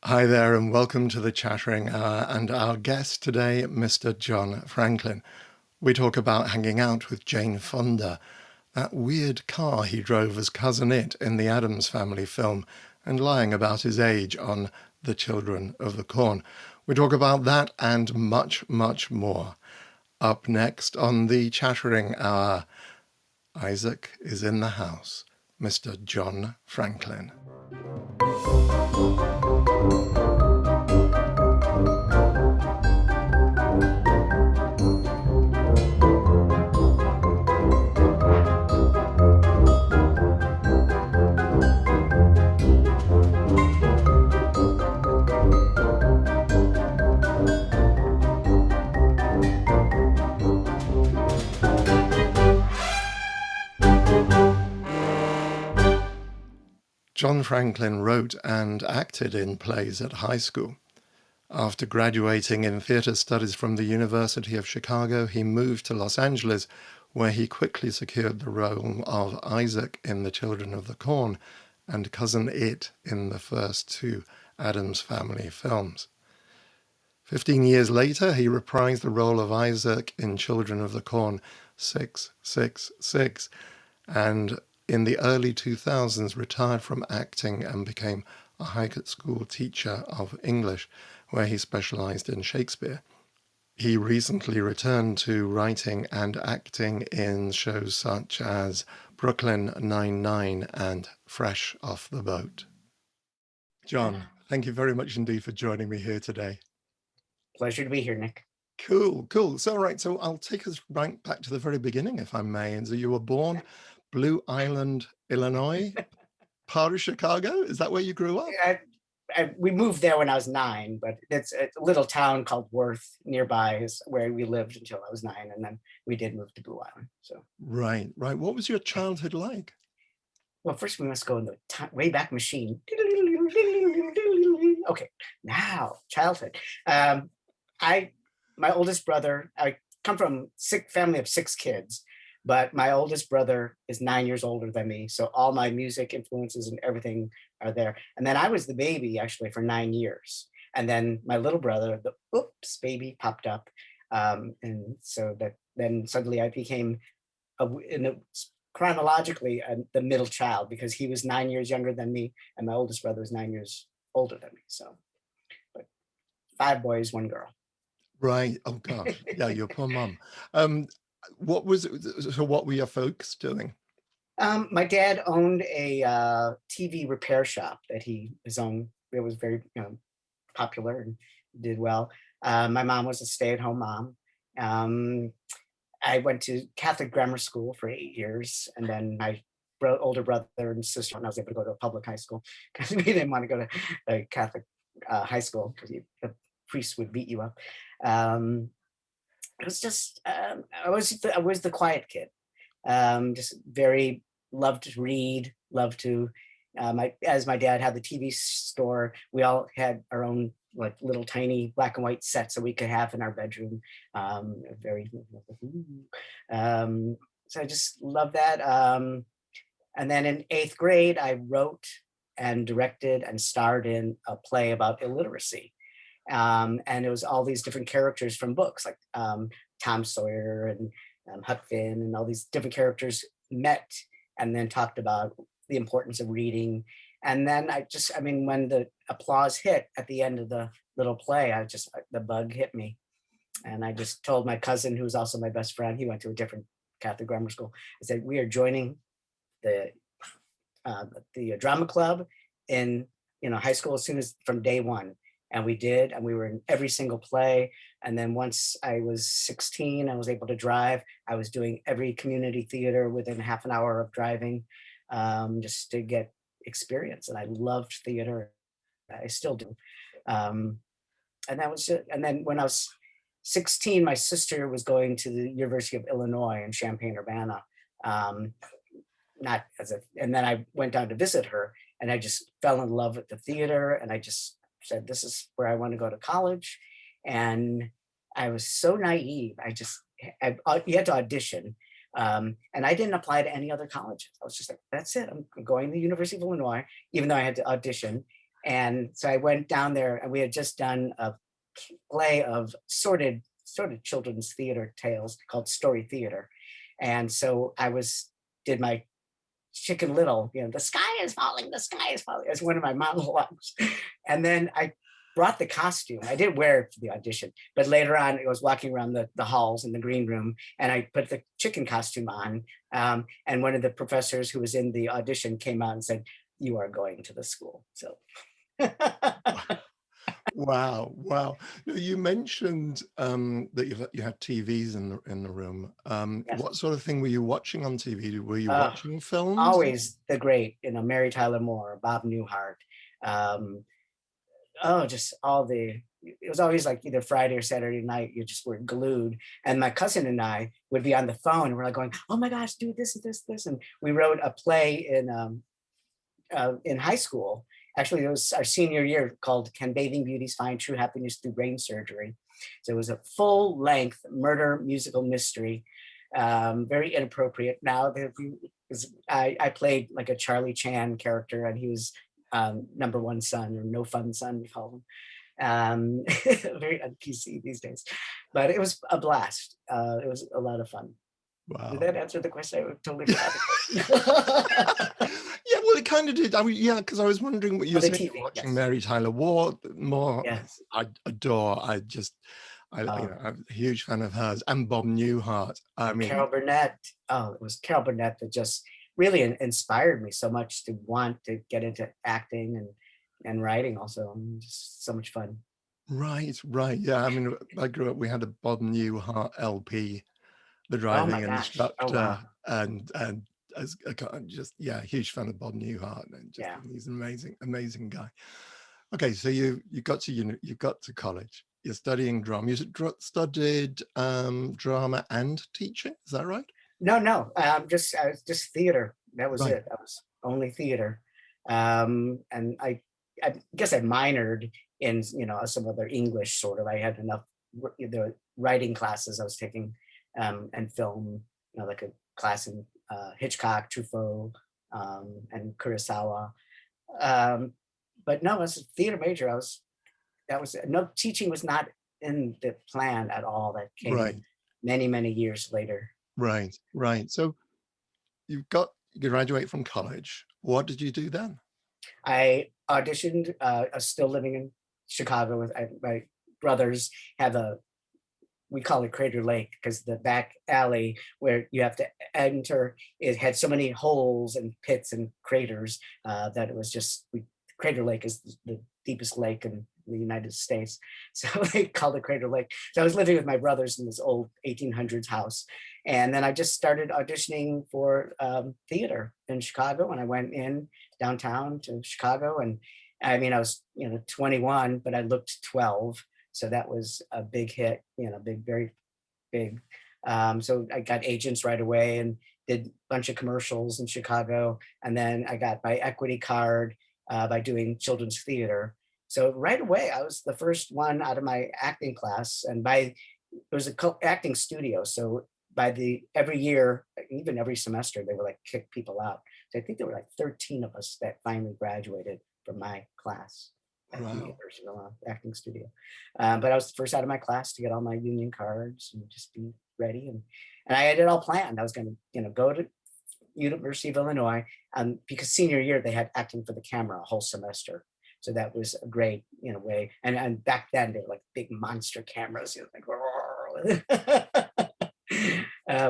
Hi there, and welcome to the Chattering Hour, and our guest today, Mr. John Franklin. We talk about hanging out with Jane Fonda, that weird car he drove as Cousin Itt in the Addams Family film, and lying about his age on The Children of the Corn. We talk about that and much, much more. Up next on the Chattering Hour, Isaac is in the house, Mr. John Franklin. John Franklin wrote and acted in plays at high school. After graduating in theatre studies from the University of Chicago, he moved to Los Angeles, where he quickly secured the role of Isaac in The Children of the Corn and Cousin Itt in the first two Addams Family films. 15 years later, he reprised the role of Isaac in Children of the Corn 666, and in the early 2000s retired from acting and became a high school teacher of English, where he specialized in Shakespeare. He recently returned to writing and acting in shows such as Brooklyn Nine-Nine and Fresh Off the Boat. John, thank you very much indeed for joining me here today. Pleasure to be here, Nick. Cool. So I'll take us right back to the very beginning, if I may. And so you were born Blue Island, Illinois, part of Chicago. Is that where you grew up? We moved there when I was 9, but it's a little town called Worth nearby is where we lived until I was 9, and then we did move to Blue Island. So right. What was your childhood like? Well, first we must go in the Wayback Machine. Okay, now childhood. My oldest brother. I come from a family of 6 kids. But my oldest brother is 9 years older than me. So all my music influences and everything are there. And then I was the baby actually for 9 years. And then my little brother, the oops baby popped up. And so then suddenly I became, chronologically, the middle child because he was 9 years younger than me. And my oldest brother was 9 years older than me. So, but 5 boys, 1 girl. Right. Oh, gosh. Yeah, your poor mum. What were your folks doing? My dad owned a TV repair shop that his own. It was very popular and did well. My mom was a stay-at-home mom. I went to Catholic grammar school for 8 years, and then my older brother and sister, and I was able to go to a public high school because we didn't want to go to a Catholic high school because the priest would beat you up. It was just I was the quiet kid. Just very loved to read, loved to as my dad had the TV store, we all had our own like little tiny black and white sets that we could have in our bedroom. So I just love that. And then in 8th grade, I wrote and directed and starred in a play about illiteracy. And it was all these different characters from books like Tom Sawyer and Huck Finn and all these different characters met and then talked about the importance of reading. And then when the applause hit at the end of the little play, the bug hit me. And I just told my cousin, who was also my best friend, he went to a different Catholic grammar school. I said, we are joining the drama club in high school as soon as from day one. And we did, and we were in every single play. And then once I was 16, I was able to drive. I was doing every community theater within half an hour of driving, just to get experience. And I loved theater. I still do. And that was it. And then when I was 16, my sister was going to the University of Illinois in Champaign-Urbana. And then I went down to visit her, and I just fell in love with the theater, and I just said, this is where I want to go to college. And I was so naive. You had to audition. And I didn't apply to any other colleges. I was just like, that's it. I'm going to the University of Illinois, even though I had to audition. And so I went down there, and we had just done a play of sort of children's theater tales called Story Theater. And so did my Chicken Little, the sky is falling, the sky is falling, as one of my monologues. And then I brought the costume. I didn't wear it for the audition, but later on, I was walking around the halls in the green room, and I put the chicken costume on. And one of the professors who was in the audition came out and said, "You are going to the school." So Wow, wow. Now, you mentioned that you had TVs in the room. yes, What sort of thing were you watching on TV? Were you watching films? always the great, Mary Tyler Moore, Bob Newhart. Um, just it was always like either Friday or Saturday night, you just were glued. And my cousin and I would be on the phone, and we're like going, "Oh my gosh, do this, this, this." And we wrote a play in high school. Actually, it was our senior year, called "Can Bathing Beauties Find True Happiness Through Brain Surgery?" So it was a full length murder musical mystery. Very inappropriate now. I played like a Charlie Chan character, and he was number one son, or no fun son, we call him. Very un-PC these days, but it was a blast. It was a lot of fun. Did Wow. that answer the question? I totally forgot the question. Yeah, well, it kind of did. I mean, yeah, because I was wondering what you Oh, were the saying. TV, Watching yes, Mary Tyler Ward more, yes. I adore. Uh, I'm a huge fan of hers, and Bob Newhart. I mean, Carol Burnett. Oh, it was Carol Burnett that just really inspired me so much to want to get into acting and writing also. Just so much fun. right, right. Yeah, I mean, I grew up. We had a Bob Newhart LP, The Oh my Driving gosh. Oh wow. Instructor, and as a kind of just huge fan of Bob Newhart, and just Yeah. think he's an amazing guy. Okay, so you got to you got to college. You're studying drama. Studied drama and teaching. Is that right? No, no. I was just theater. That was Right. it. That was only theater. And I guess I minored in, some other English sort of. I had enough the writing classes I was taking, and film, like a class in Hitchcock, Truffaut, and Kurosawa. Um, but no, as a theater major, that was no teaching was not in the plan at all. That came Right. many, many years later. Right. Right. So you graduate from college. What did you do then? I auditioned. I was still living in Chicago with my brothers. Have we call it Crater Lake, because the back alley where you have to enter, it had so many holes and pits and craters, that it was Crater Lake is the deepest lake in the United States. So they called it Crater Lake. So I was living with my brothers in this old 1800s house. And then I just started auditioning for theater in Chicago. And I went in downtown to Chicago. And I mean, I was, 21, but I looked 12. So that was a big hit, big, very big. So I got agents right away and did a bunch of commercials in Chicago. And then I got my equity card by doing children's theater. So right away, I was the first one out of my acting class. And it was a acting studio. So every year, even every semester, they would like kick people out. So I think there were like 13 of us that finally graduated from my class at the Wow. University of Acting Studio. But I was the first out of my class to get all my union cards and just be ready. And I had it all planned. I was going to, go to University of Illinois, because senior year they had acting for the camera a whole semester. So that was a great, way. And back then they were like big monster cameras, like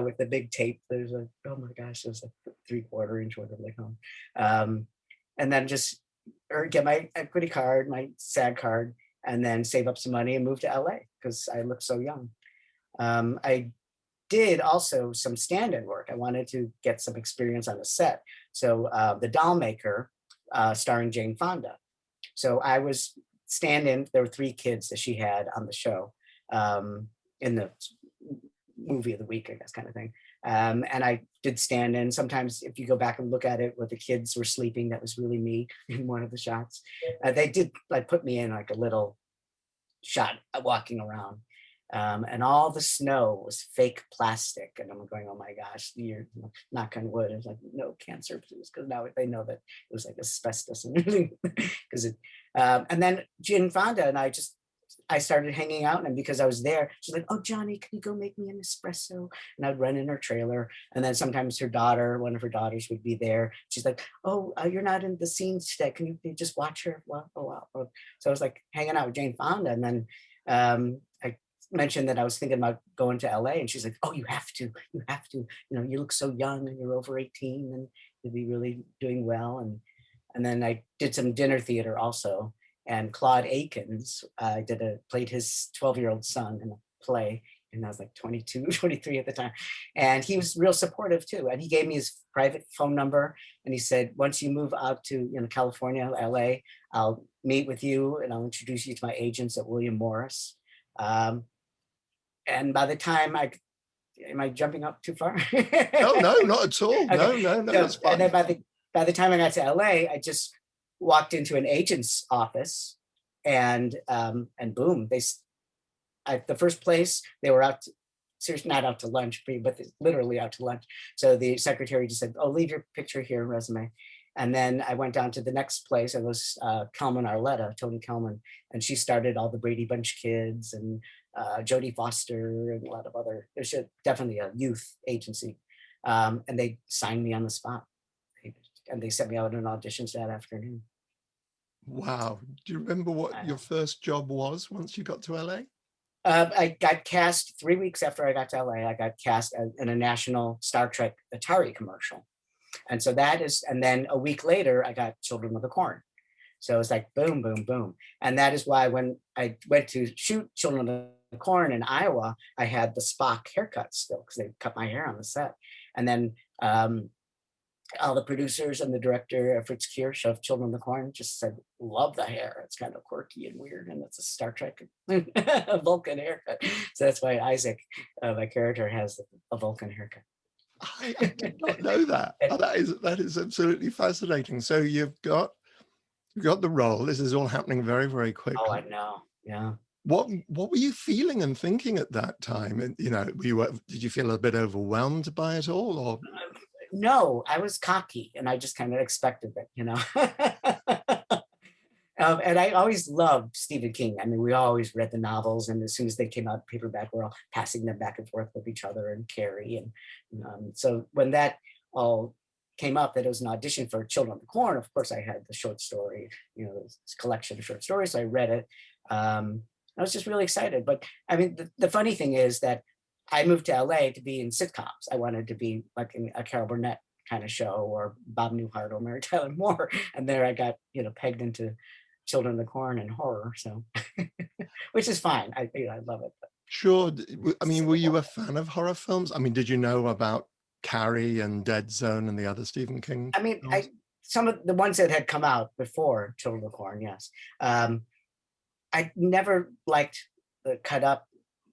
with the big tape. There's like, oh my gosh, it was like 3/4 inch, whatever they call them. And then just get my equity card, my SAG card, and then save up some money and move to LA because I looked so young. I did also some stand-in work. I wanted to get some experience on a set. So The Doll Maker, starring Jane Fonda. So I was stand-in. There were 3 kids that she had on the show, in the movie of the week, I guess, kind of thing. And I did stand in. Sometimes if you go back and look at it where the kids were sleeping, that was really me in one of the shots. They did like put me in like a little shot walking around. And all the snow was fake plastic. And I'm going, oh my gosh, you're knock on wood. It's like, no cancer, please. Because now they know that it was like asbestos and everything. Because and then Jane Fonda and I started hanging out, and because I was there, she's like, "Oh, Johnny, can you go make me an espresso?" And I'd run in her trailer, and then sometimes one of her daughters, would be there. She's like, "Oh, you're not in the scenes today. Can you just watch her?" Well, oh wow. So I was like hanging out with Jane Fonda, and then I mentioned that I was thinking about going to LA, and she's like, "Oh, you have to, you have to. You know, you look so young, and you're over 18, and you'll be really doing well." And then I did some dinner theater also, and Claude Akins, played his 12-year-old son in a play, and I was like 22, 23 at the time. And he was real supportive too. And he gave me his private phone number, and he said, once you move out to, California, LA, I'll meet with you and I'll introduce you to my agents at William Morris. And by the time am I jumping up too far? No, no, not at all. Okay. No, So, that's fine. and then by the time I got to LA, I just walked into an agent's office, and boom, the first place they were seriously not out to lunch, but literally out to lunch. So the secretary just said, "Oh, leave your picture here and resume." And then I went down to the next place. It was Kelman Arletta, Tony Kelman, and she started all the Brady Bunch Kids and Jodie Foster and a lot of other. It was definitely a youth agency, and they signed me on the spot, and they sent me out on auditions that afternoon. Wow. Do you remember what your first job was once you got to LA? I got cast 3 weeks after I got to LA. I got cast in a national Star Trek Atari commercial. And so and then a week later, I got Children of the Corn. So it was like boom, boom, boom. And that is why when I went to shoot Children of the Corn in Iowa, I had the Spock haircut still, because they cut my hair on the set. And then all the producers and the director, Fritz Kirsch of Children of the Corn, just said, "Love the hair. It's kind of quirky and weird, and it's a Star Trek Vulcan haircut." So that's why Isaac, my character, has a Vulcan haircut. I did not know that. Oh, that is absolutely fascinating. So you've got the role. This is all happening very, very quickly. Oh, I know. Yeah. What were you feeling and thinking at that time? And did you feel a bit overwhelmed by it all, or? No, I was cocky, and I just kind of expected it. And I always loved Stephen King. I mean, we always read the novels, and as soon as they came out paperback, we're all passing them back and forth with each other and Carrie. And so when that all came up, that it was an audition for Children of the Corn, of course, I had the short story, this collection of short stories. So I read it. I was just really excited. But I mean, the funny thing is that I moved to LA to be in sitcoms. I wanted to be like in a Carol Burnett kind of show, or Bob Newhart or Mary Tyler Moore. And there I got, pegged into Children of the Corn and horror. So, which is fine. I love it. But. Sure. I mean, were you a fan of horror films? I mean, did you know about Carrie and Dead Zone and the other Stephen King? I mean, some of the ones that had come out before Children of the Corn, yes. I never liked the cut up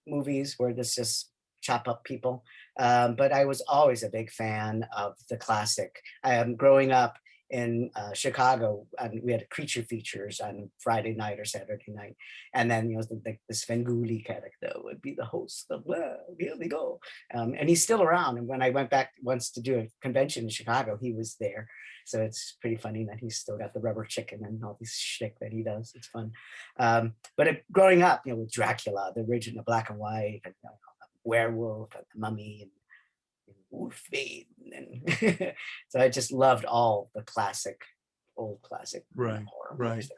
movies where this just chop up people. But I was always a big fan of the classic. Growing up in Chicago, we had creature features on Friday night or Saturday night. And then, the Svengoolie character would be the host of, here we go. And he's still around. And when I went back once to do a convention in Chicago, he was there. So it's pretty funny that he's still got the rubber chicken and all this shtick that he does. It's fun. But growing up, with Dracula, the original black and white, and, werewolf and the mummy and Wolfbane, and so I just loved all the old classic right, horror right, movies.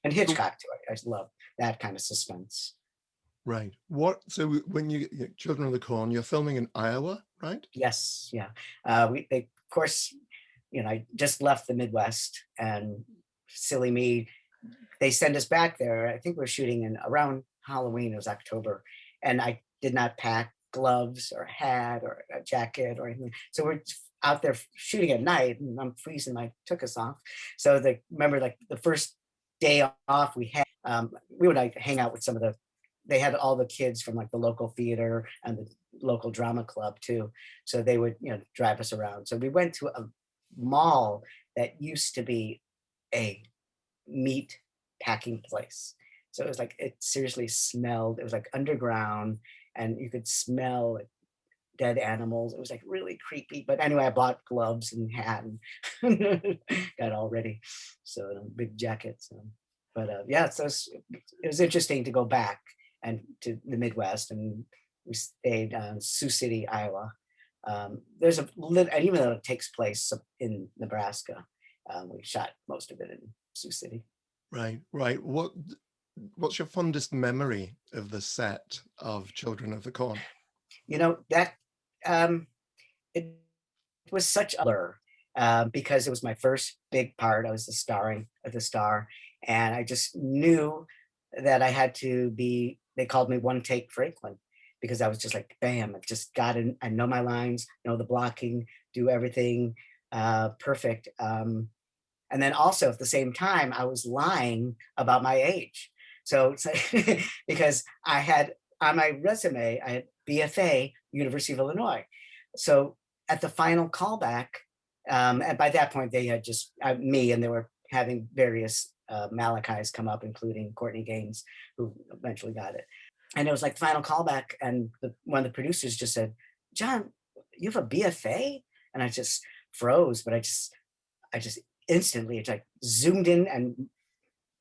And Hitchcock too. I just love that kind of suspense. Right. So when Children of the Corn, you're filming in Iowa, right? Yes, yeah. They, of course, I just left the Midwest, and silly me, they send us back there. I think we're shooting in around Halloween. It was October, and I did not pack gloves or a hat or a jacket or anything. So we're out there shooting at night, and I'm freezing my tuchus off. So remember, like the first day off we had, we would hang out with they had all the kids from like the local theater and the local drama club too. So they would, drive us around. So we went to a mall that used to be a meat packing place. So it was like, it seriously smelled, it was like underground, and you could smell like dead animals. It was like really creepy. But anyway, I bought gloves and hat and got all ready. So big jacket. So, but yeah, so it was interesting to go back and to the Midwest, and we stayed Sioux City, Iowa. There's and even though it takes place in Nebraska, we shot most of it in Sioux City. Right, right. What's your fondest memory of the set of Children of the Corn? You know, that it was such a blur, because it was my first big part. I was the star, and I just knew that I had to be. They called me One Take Franklin, because I was just like, bam! I just got in. I know my lines, know the blocking, do everything perfect. And then also at the same time, I was lying about my age. So it's like, because I had on my resume, I had BFA, University of Illinois. So at the final callback, and by that point they had just me, and they were having various Malachis come up, including Courtney Gaines, who eventually got it. And it was like final callback, and one of the producers just said, "John, you have a BFA?" And I just froze, but I just instantly, it's like zoomed in and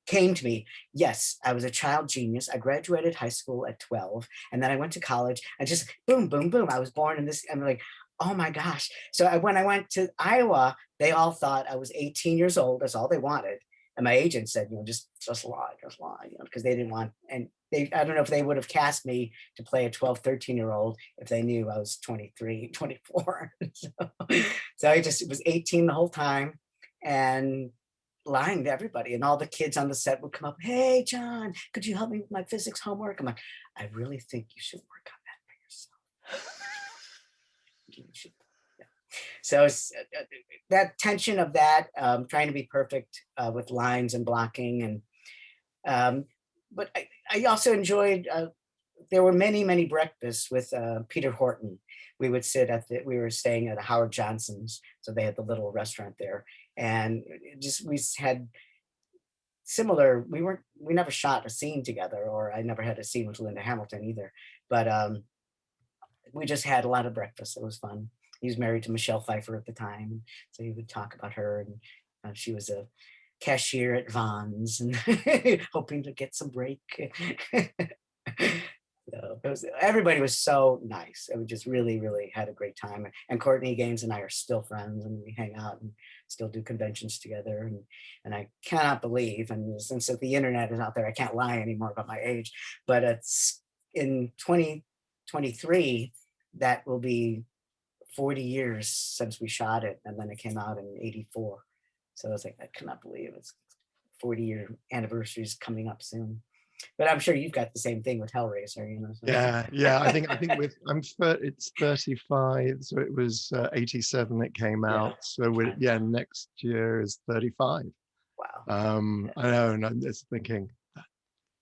came to me. Yes, I was a child genius. I graduated high school at 12, and then I went to college, and just boom, boom, boom. I was born in this. I'm like, oh my gosh. So when I went to Iowa, they all thought I was 18 years old. That's all they wanted. And my agent said, just lie, because they didn't want, and I don't know if they would have cast me to play a 12, 13-year-old if they knew I was 23, 24. So I just was 18 the whole time, and lying to everybody. And all the kids on the set would come up, "Hey, John, could you help me with my physics homework?" I'm like, "I really think you should work on that for yourself." You should, yeah. So it's, that tension of that, trying to be perfect with lines and blocking. And but I also enjoyed, there were many, many breakfasts with Peter Horton. We would sit we were staying at Howard Johnson's, so they had the little restaurant there. And we had similar, we never shot a scene together, or I never had a scene with Linda Hamilton either. But we just had a lot of breakfast. It was fun. He was married to Michelle Pfeiffer at the time, so he would talk about her, and she was a cashier at Vons and hoping to get some break. So everybody was so nice. We just really, really had a great time. And Courtney Gaines and I are still friends, and we hang out and still do conventions together. And I cannot believe, and since the internet is out there, I can't lie anymore about my age, but it's in 2023, that will be 40 years since we shot it. And then it came out in 84. So I was like, I cannot believe it's 40-year anniversary is coming up soon. But I'm sure you've got the same thing with Hellraiser, So. Yeah. I think it's 35. So it was 87. It came out. So next year is 35. Wow. I know, and I'm just thinking, that's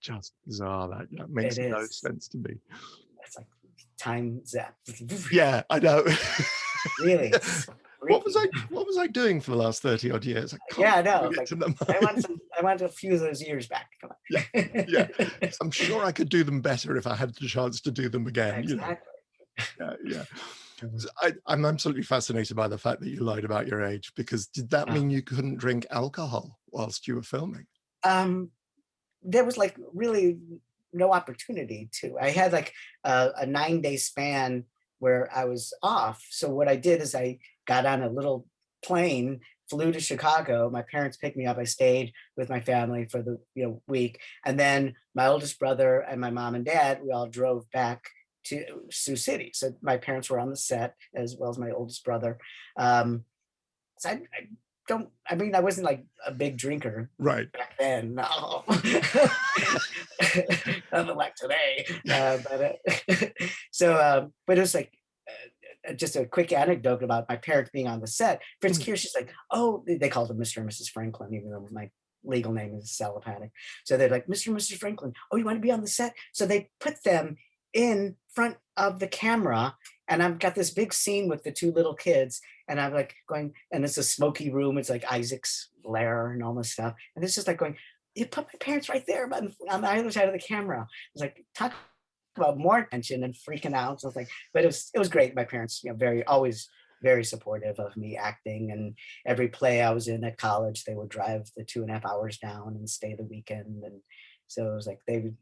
just bizarre. That makes no sense to me. It's like time zap. Yeah, I know. Really. What was I doing for the last 30 odd years? I know. Like, I want a few of those years back. Come on. Yeah. I'm sure I could do them better if I had the chance to do them again. Exactly. Yeah. I'm absolutely fascinated by the fact that you lied about your age, because did that mean you couldn't drink alcohol whilst you were filming? There was like really no opportunity to. I had like a 9-day span where I was off. So what I did is I got on a little plane, flew to Chicago. My parents picked me up. I stayed with my family for the week. And then my oldest brother and my mom and dad, we all drove back to Sioux City. So my parents were on the set, as well as my oldest brother. So I wasn't like a big drinker right back then. No. Nothing like today. But it was like, just a quick anecdote about my parents being on the set. Fritz Kirsch's like, oh, they called him Mr. and Mrs. Franklin, even though my legal name is Salopathic. So they're like, Mr. and Mrs. Franklin, oh, you want to be on the set? So they put them in front of the camera, and I've got this big scene with the two little kids, and I'm like going, and it's a smoky room. It's like Isaac's lair and all this stuff. And it's just like going, you put my parents right there on the other side of the camera. It's like, talk about more attention and freaking out. So I was like, but it was great. My parents, always very supportive of me acting, and every play I was in at college, they would drive the 2.5 hours down and stay the weekend. And so it was like they would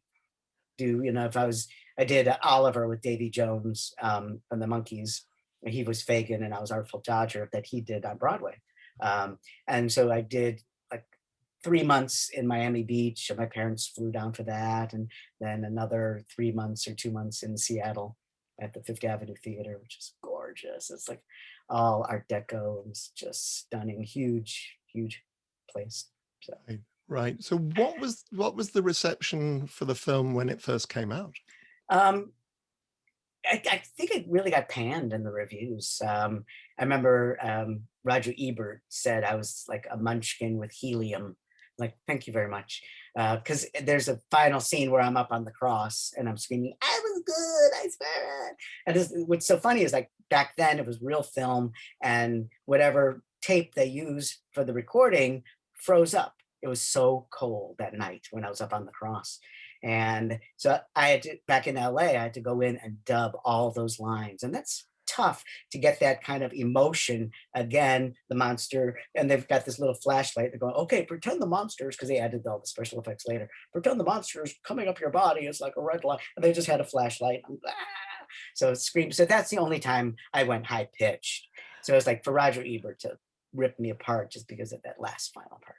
do, if I did Oliver with Davy Jones from the Monkees. He was Fagin and I was Artful Dodger, that he did on Broadway. And so I did like 3 months in Miami Beach, and my parents flew down for that. And then another 3 months or 2 months in Seattle at the Fifth Avenue Theater, which is gorgeous. It's like all Art Deco. It's just stunning, huge, huge place. So. Right. So what was the reception for the film when it first came out? I think it really got panned in the reviews. I remember Roger Ebert said I was like a munchkin with helium. Like, thank you very much. Because there's a final scene where I'm up on the cross and I'm screaming, I was good, I swear. And what's so funny is, like, back then it was real film, and whatever tape they used for the recording froze up. It was so cold that night when I was up on the cross. And so I had to, back in LA, I had to go in and dub all those lines. And that's tough to get that kind of emotion. Again, the monster, and they've got this little flashlight. They're going, okay, pretend the monsters, because they added all the special effects later. Pretend the monsters coming up your body is like a red light. And they just had a flashlight. So it screams. So that's the only time I went high pitched. So it's like for Roger Ebert to rip me apart just because of that last final part.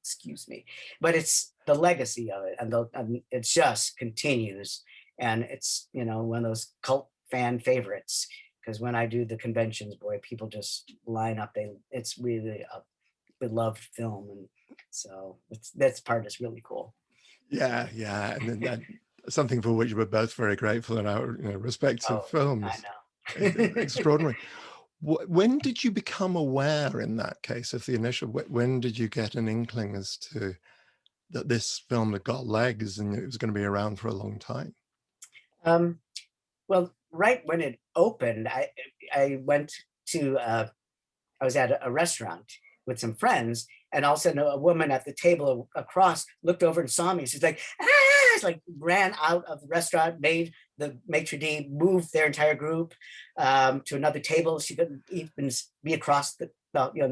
Excuse me, but it's the legacy of it, and it just continues, and it's one of those cult fan favorites, because when I do the conventions, boy, people just line up. It's really a beloved film, and so that's part is really cool. Yeah, and then that something for which we're both very grateful in our respective films. I know. Extraordinary. When did you become aware, in that case, of the initial? When did you get an inkling as to that this film had got legs and it was going to be around for a long time? Well, right when it opened, I went to I was at a restaurant with some friends, and all of a sudden a woman at the table across looked over and saw me. She's like, ah! It's like ran out of the restaurant, made the maitre d' move their entire group to another table. She couldn't even be across the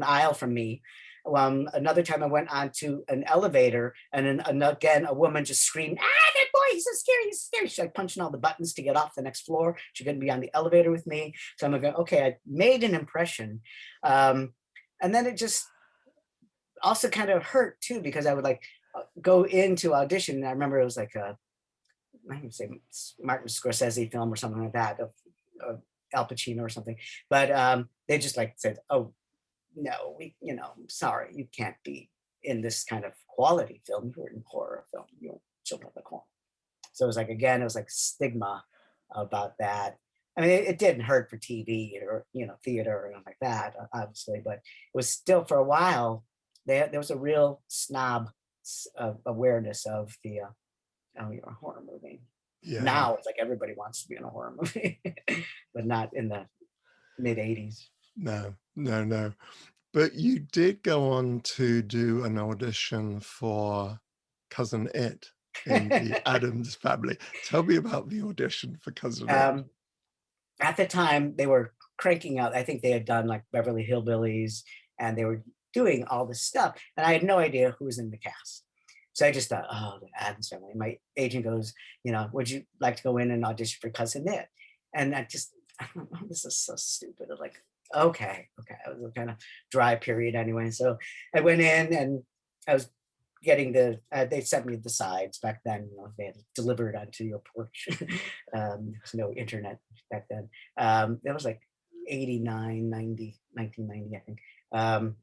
aisle from me. Another time I went onto an elevator, and then again a woman just screamed, ah, that boy, he's so scary, he's scary. She's like punching all the buttons to get off the next floor. She couldn't be on the elevator with me. So I'm like, okay, I made an impression. And then it just also kind of hurt too, because I would like go into audition. And I remember it was like I would say Martin Scorsese film or something like that, of Al Pacino or something. But they just like said, oh, no, sorry, you can't be in this kind of quality film. You were in horror film. You were Children of the Corn. So it was like, again, it was like stigma about that. I mean, it didn't hurt for TV or, theater or anything like that, obviously, but it was still, for a while, there was a real snob awareness of the, you're a horror movie. Yeah. Now it's like everybody wants to be in a horror movie, but not in the mid 80s. No. But you did go on to do an audition for Cousin Itt in the Addams Family. Tell me about the audition for Cousin Itt. At the time, they were cranking out, I think they had done like Beverly Hillbillies, and they were doing all this stuff. And I had no idea who was in the cast. So I just thought, oh, the Addams Family. My agent goes, would you like to go in and audition for Cousin Itt? And I don't know, this is so stupid. I'm like, okay. It was a kind of dry period anyway. So I went in, and I was getting they sent me the sides back then. They had delivered onto your porch. There was no internet back then. It was like 89, 90, 1990, I think.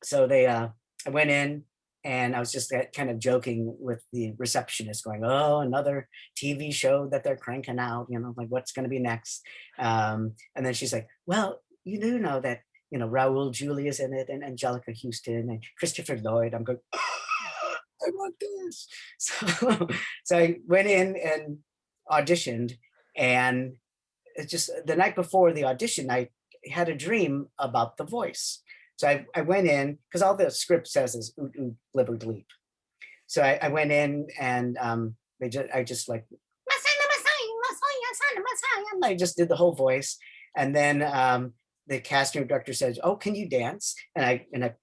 So I went in, and I was just kind of joking with the receptionist, going, oh, another TV show that they're cranking out, like, what's going to be next? And then she's like, well, you do know that, Raul Julia's in it, and Angelica Houston, and Christopher Lloyd. I'm going, oh, I want this. So I went in and auditioned, and it's just the night before the audition, I had a dream about the voice. So I went in, because all the script says is oot, oot, blibber, bleep. So I went in and I just like, I just did the whole voice. And then the casting director says, "Oh, can you dance?" And I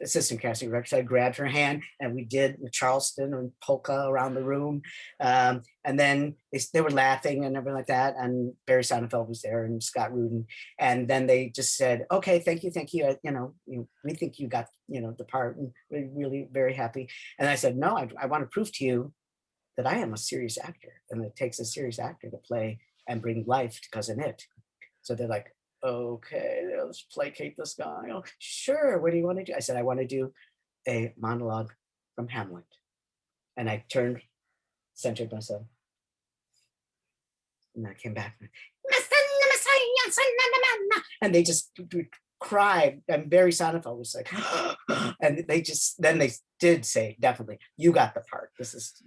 assistant casting director, so I grabbed her hand and we did Charleston and polka around the room. And then they were laughing and everything like that. And Barry Sonnenfeld was there and Scott Rudin. And then they just said, "Okay, thank you. We think you got, the part, and we're really very happy." And I said, "No, I want to prove to you that I am a serious actor, and it takes a serious actor to play and bring life to Cousin Itt." So they're like, "Okay, let's placate this guy." "Oh, sure. What do you want to do?" I said, "I want to do a monologue from Hamlet." And I turned, centered myself, and I came back. And they just cried. And Barry Sonnenfeld was like, and then they did say, "Definitely, you got the part."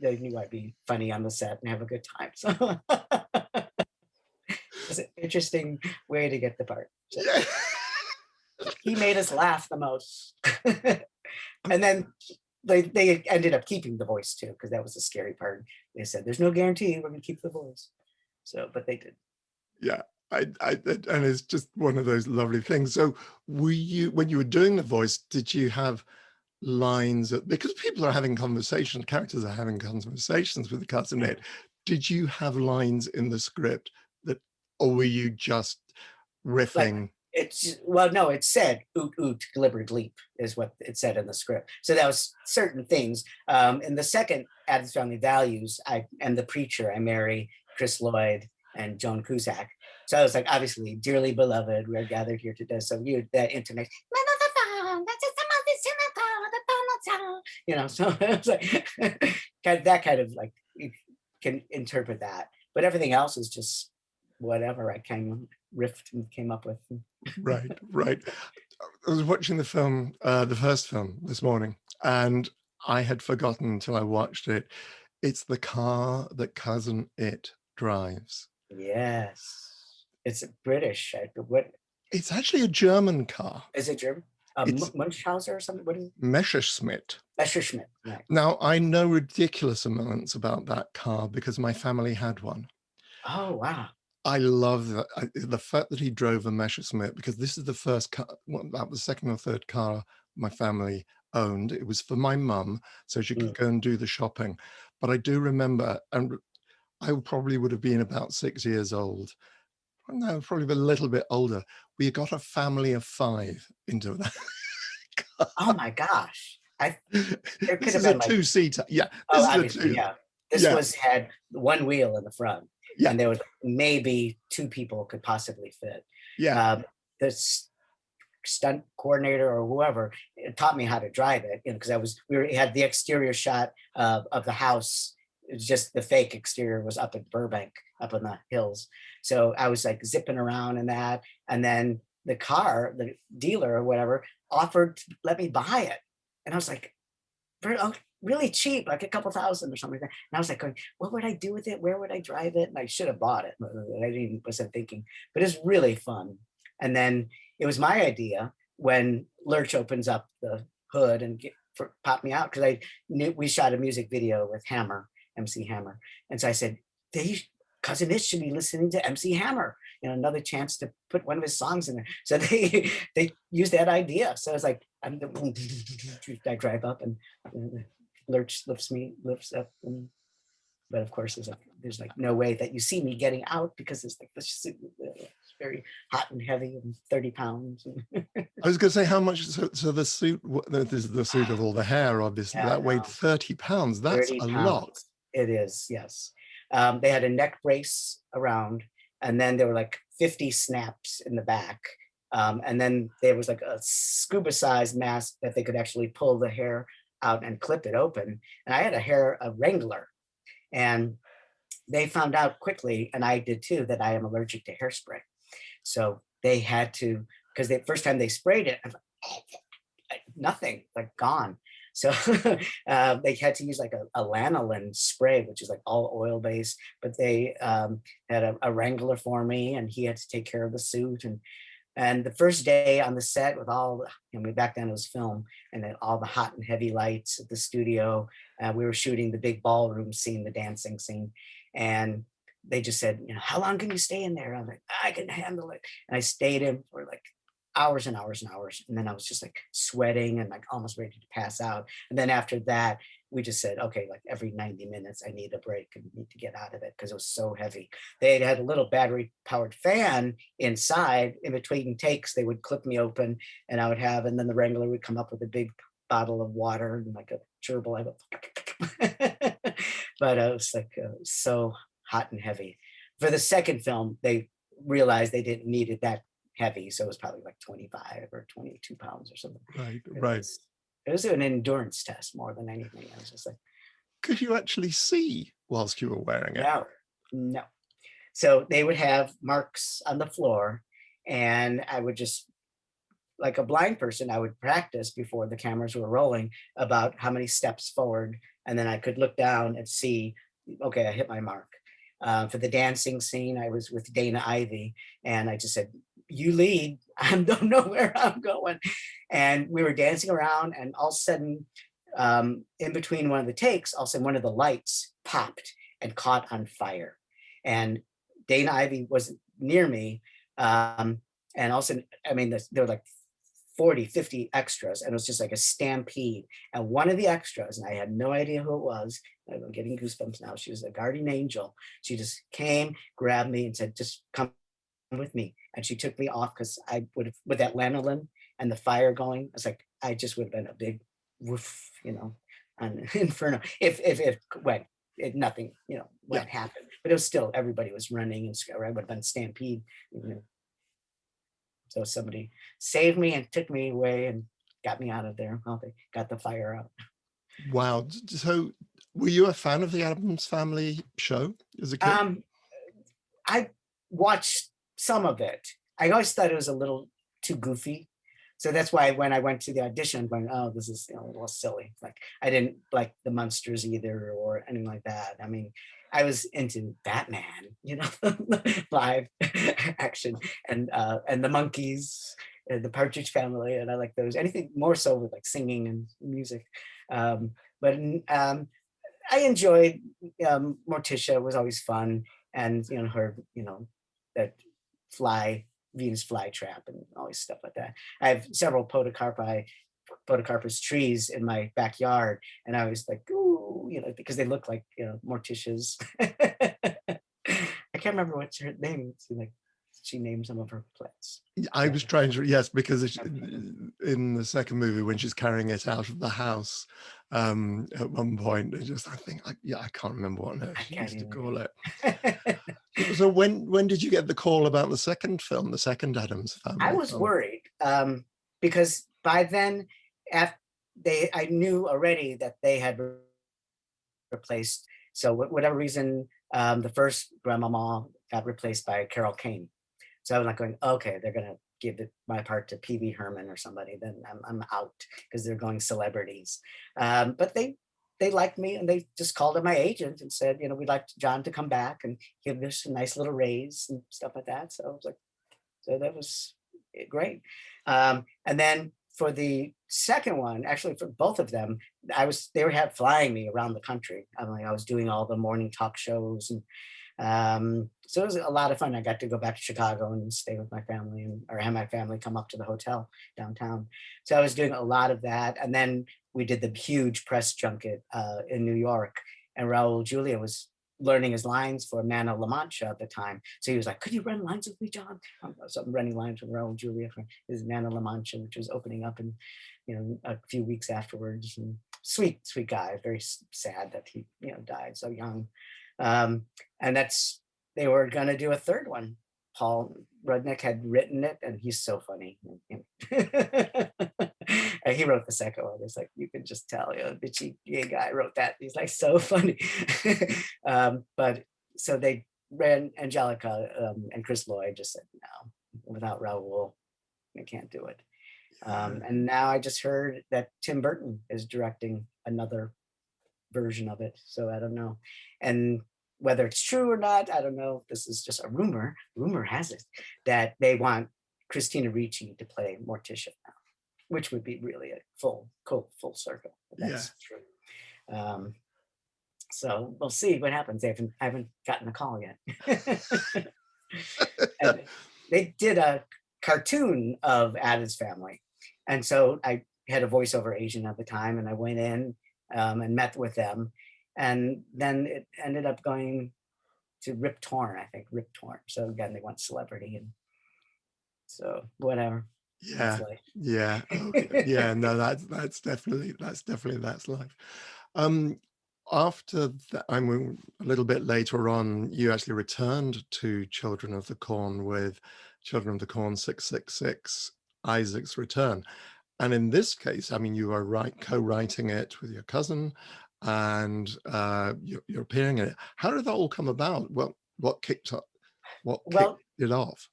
They knew I'd be funny on the set and have a good time. So it's an interesting way to get the part. So Yeah. he made us laugh the most. And then they ended up keeping the voice too, because that was the scary part. They said, "There's no guarantee we're going to keep the voice." So, but they did. Yeah. And it's just one of those lovely things. So when you were doing the voice, did you have lines because people are having conversations, characters are having conversations with the Cousin Itt, did you have lines in the script or were you just riffing? No, it said "oot oot glibbered leap" is what it said in the script. So that was certain things. In the second Addams Family Values, I am the preacher. I marry Chris Lloyd and Joan Cusack. So I was like, obviously, "Dearly beloved, we are gathered here today." So that intonation, so it's like that kind of like, you can interpret that. But everything else is just whatever I kind of riffed and came up with. Right. I was watching the film, the first film this morning, and I had forgotten until I watched it. It's the car that Cousin Itt drives. Yes. It's British. What It's actually a German car. is it? German? It's Munchauser or something? What is it? Messerschmitt. Messerschmitt. Right. Now, I know ridiculous amounts about that car because my family had one. Oh, wow. I love the fact that he drove a Messerschmitt, because this is the first car, well, that was the second or third car my family owned. It was for my mum, so she could go and do the shopping. But I do remember, and I probably would have been about 6 years old. No, probably a little bit older. We got a family of 5 into that. Oh my gosh. There could This have is a been like, two-seater. Yeah. oh, obviously, yeah. This Yeah. had one wheel in the front, Yeah. and there was maybe 2 people could possibly fit. Yeah. The stunt coordinator or whoever taught me how to drive it, because we had the exterior shot of the house. It was just the fake exterior was up in Burbank, up in the hills. So I was like zipping around in that, and then the car, the dealer or whatever, offered to let me buy it, and I was like, really cheap, like a couple thousand or something like that. And I was like, going, what would I do with it? Where would I drive it? And I should have bought it, but wasn't thinking. But it's really fun. And then it was my idea when Lurch opens up the hood and pop me out, because I knew we shot a music video with Hammer, MC Hammer, and so I said, Cousin Itt should be listening to MC Hammer, another chance to put one of his songs in there. So they used that idea. So it's like, I drive up and Lurch lifts up, but of course there's like no way that you see me getting out, because it's like it's very hot and heavy and 30 pounds. I was going to say, how much, so the suit, this is the suit of all the hair, obviously, that weighed 30 pounds. That's 30 a pounds. lot. It is, yes. They had a neck brace around, and then there were like 50 snaps in the back. And then there was like a scuba sized mask that they could actually pull the hair out and clip it open. And I had a Wrangler, and they found out quickly, and I did too, that I am allergic to hairspray. So they had to, because the first time they sprayed it, I was like, nothing, like gone. So they had to use like a lanolin spray, which is like all oil based, but they had a Wrangler for me, and he had to take care of the suit. And the first day on the set with all, back then it was film, and then all the hot and heavy lights at the studio. We were shooting the big ballroom scene, the dancing scene. And they just said, how long can you stay in there? I'm like, I can handle it. And I stayed in for like hours and hours and hours. And then I was just like sweating and like almost ready to pass out. And then after that, we just said, okay, like every 90 minutes, I need a break and need to get out of it because it was so heavy. They had a little battery powered fan inside. In between takes, they would clip me open and I would have, and then the wrangler would come up with a big bottle of water and like a gerbil. I go, but it was like so hot and heavy. For the second film, they realized they didn't need it that heavy. So it was probably like 25 or 22 pounds or something. Right, It right. was, it was an endurance test more than anything. I was just like, Could you actually see whilst you were wearing it? no. So they would have marks on the floor, and I would just, like a blind person, I would practice before the cameras were rolling about how many steps forward, and then I could look down and see, okay, I hit my mark. For the dancing scene, I was with Dana Ivey, and I just said, you lead, I don't know where I'm going. And we were dancing around, and all of a sudden, in between one of the takes, all of a sudden one of the lights popped and caught on fire. And Dana Ivey was near me. And all of a sudden, there were like 40, 50 extras, and it was just like a stampede. And one of the extras, and I had no idea who it was, I'm getting goosebumps now. She was a guardian angel. She just came, grabbed me, and said, just come with me. And she took me off because I would have, with that lanolin and the fire going, I was like, I just would have been a big woof, on inferno. If when nothing, what happened. But it was still, everybody was running, and I would have been stampede. So somebody saved me and took me away and got me out of there. Well, they got the fire out. Wow. So were you a fan of the Addams Family show as a kid? I watched some of it. I always thought it was a little too goofy. So that's why when I went to the audition, I'm going, oh, this is a little silly. Like I didn't like the Munsters either or anything like that. I mean, I was into Batman, live action, and the Monkeys, and the Partridge Family, and I like those. Anything more so with like singing and music. But I enjoyed Morticia. Was always fun, and her that Venus flytrap and all this stuff like that. I have several Podocarpus trees in my backyard, and I was like, ooh, because they look like Morticia's. I can't remember what's her name. She named some of her plants. I was trying to, yes, because in the second movie when she's carrying it out of the house, at one point, I can't remember what on earth she used to call it. So when did you get the call about the second film, the second Addams Family? I was worried because by then, I knew already that they had replaced. So whatever reason, the first grandmama got replaced by Carol Kane. So I was like going, okay, they're gonna give my part to Pee-wee Herman or somebody. Then I'm out because they're going celebrities. But they liked me, and they just called up my agent and said, we'd like John to come back and give us a nice little raise and stuff like that. So I was like, so that was great. And then for the second one, actually for both of them, they were flying me around the country. I was doing all the morning talk shows, and so it was a lot of fun. I got to go back to Chicago and stay with my family, or have my family come up to the hotel downtown. So I was doing a lot of that. And then we did the huge press junket in New York, and Raul Julia was learning his lines for Man of La Mancha at the time. So he was like, could you run lines with me, John? So I'm running lines with Raul Julia for his Man of La Mancha, which was opening up in, a few weeks afterwards. And sweet guy, very sad that he, died so young. And they were going to do a third one. Paul Rudnick had written it, and he's so funny. And he wrote the second one. It's like, you can just tell, bitchy gay guy wrote that. He's like so funny. But so they ran Angelica, and Chris Lloyd just said, no, without Raul, I can't do it. And now I just heard that Tim Burton is directing another version of it. So I don't know. And whether it's true or not, I don't know. This is just a rumor. Rumor has it that they want Christina Ricci to play Morticia now, which would be really a full circle. But Yeah. that's true. So we'll see what happens. I haven't gotten a call yet. And they did a cartoon of Addams Family, and so I had a voiceover agent at the time, and I went in and met with them, and then it ended up going to Rip Torn, I think Rip Torn. So again, they want celebrity, and so whatever. That's Yeah. life. Yeah. Okay. Yeah. No, that's definitely that's life. Um, After that, I mean, a little bit later on, you actually returned to Children of the Corn with Children of the Corn 666, Isaac's Return. And in this case, I mean, you are co-writing it with your cousin, and you're appearing in it. How did that all come about? What kicked Well, it off?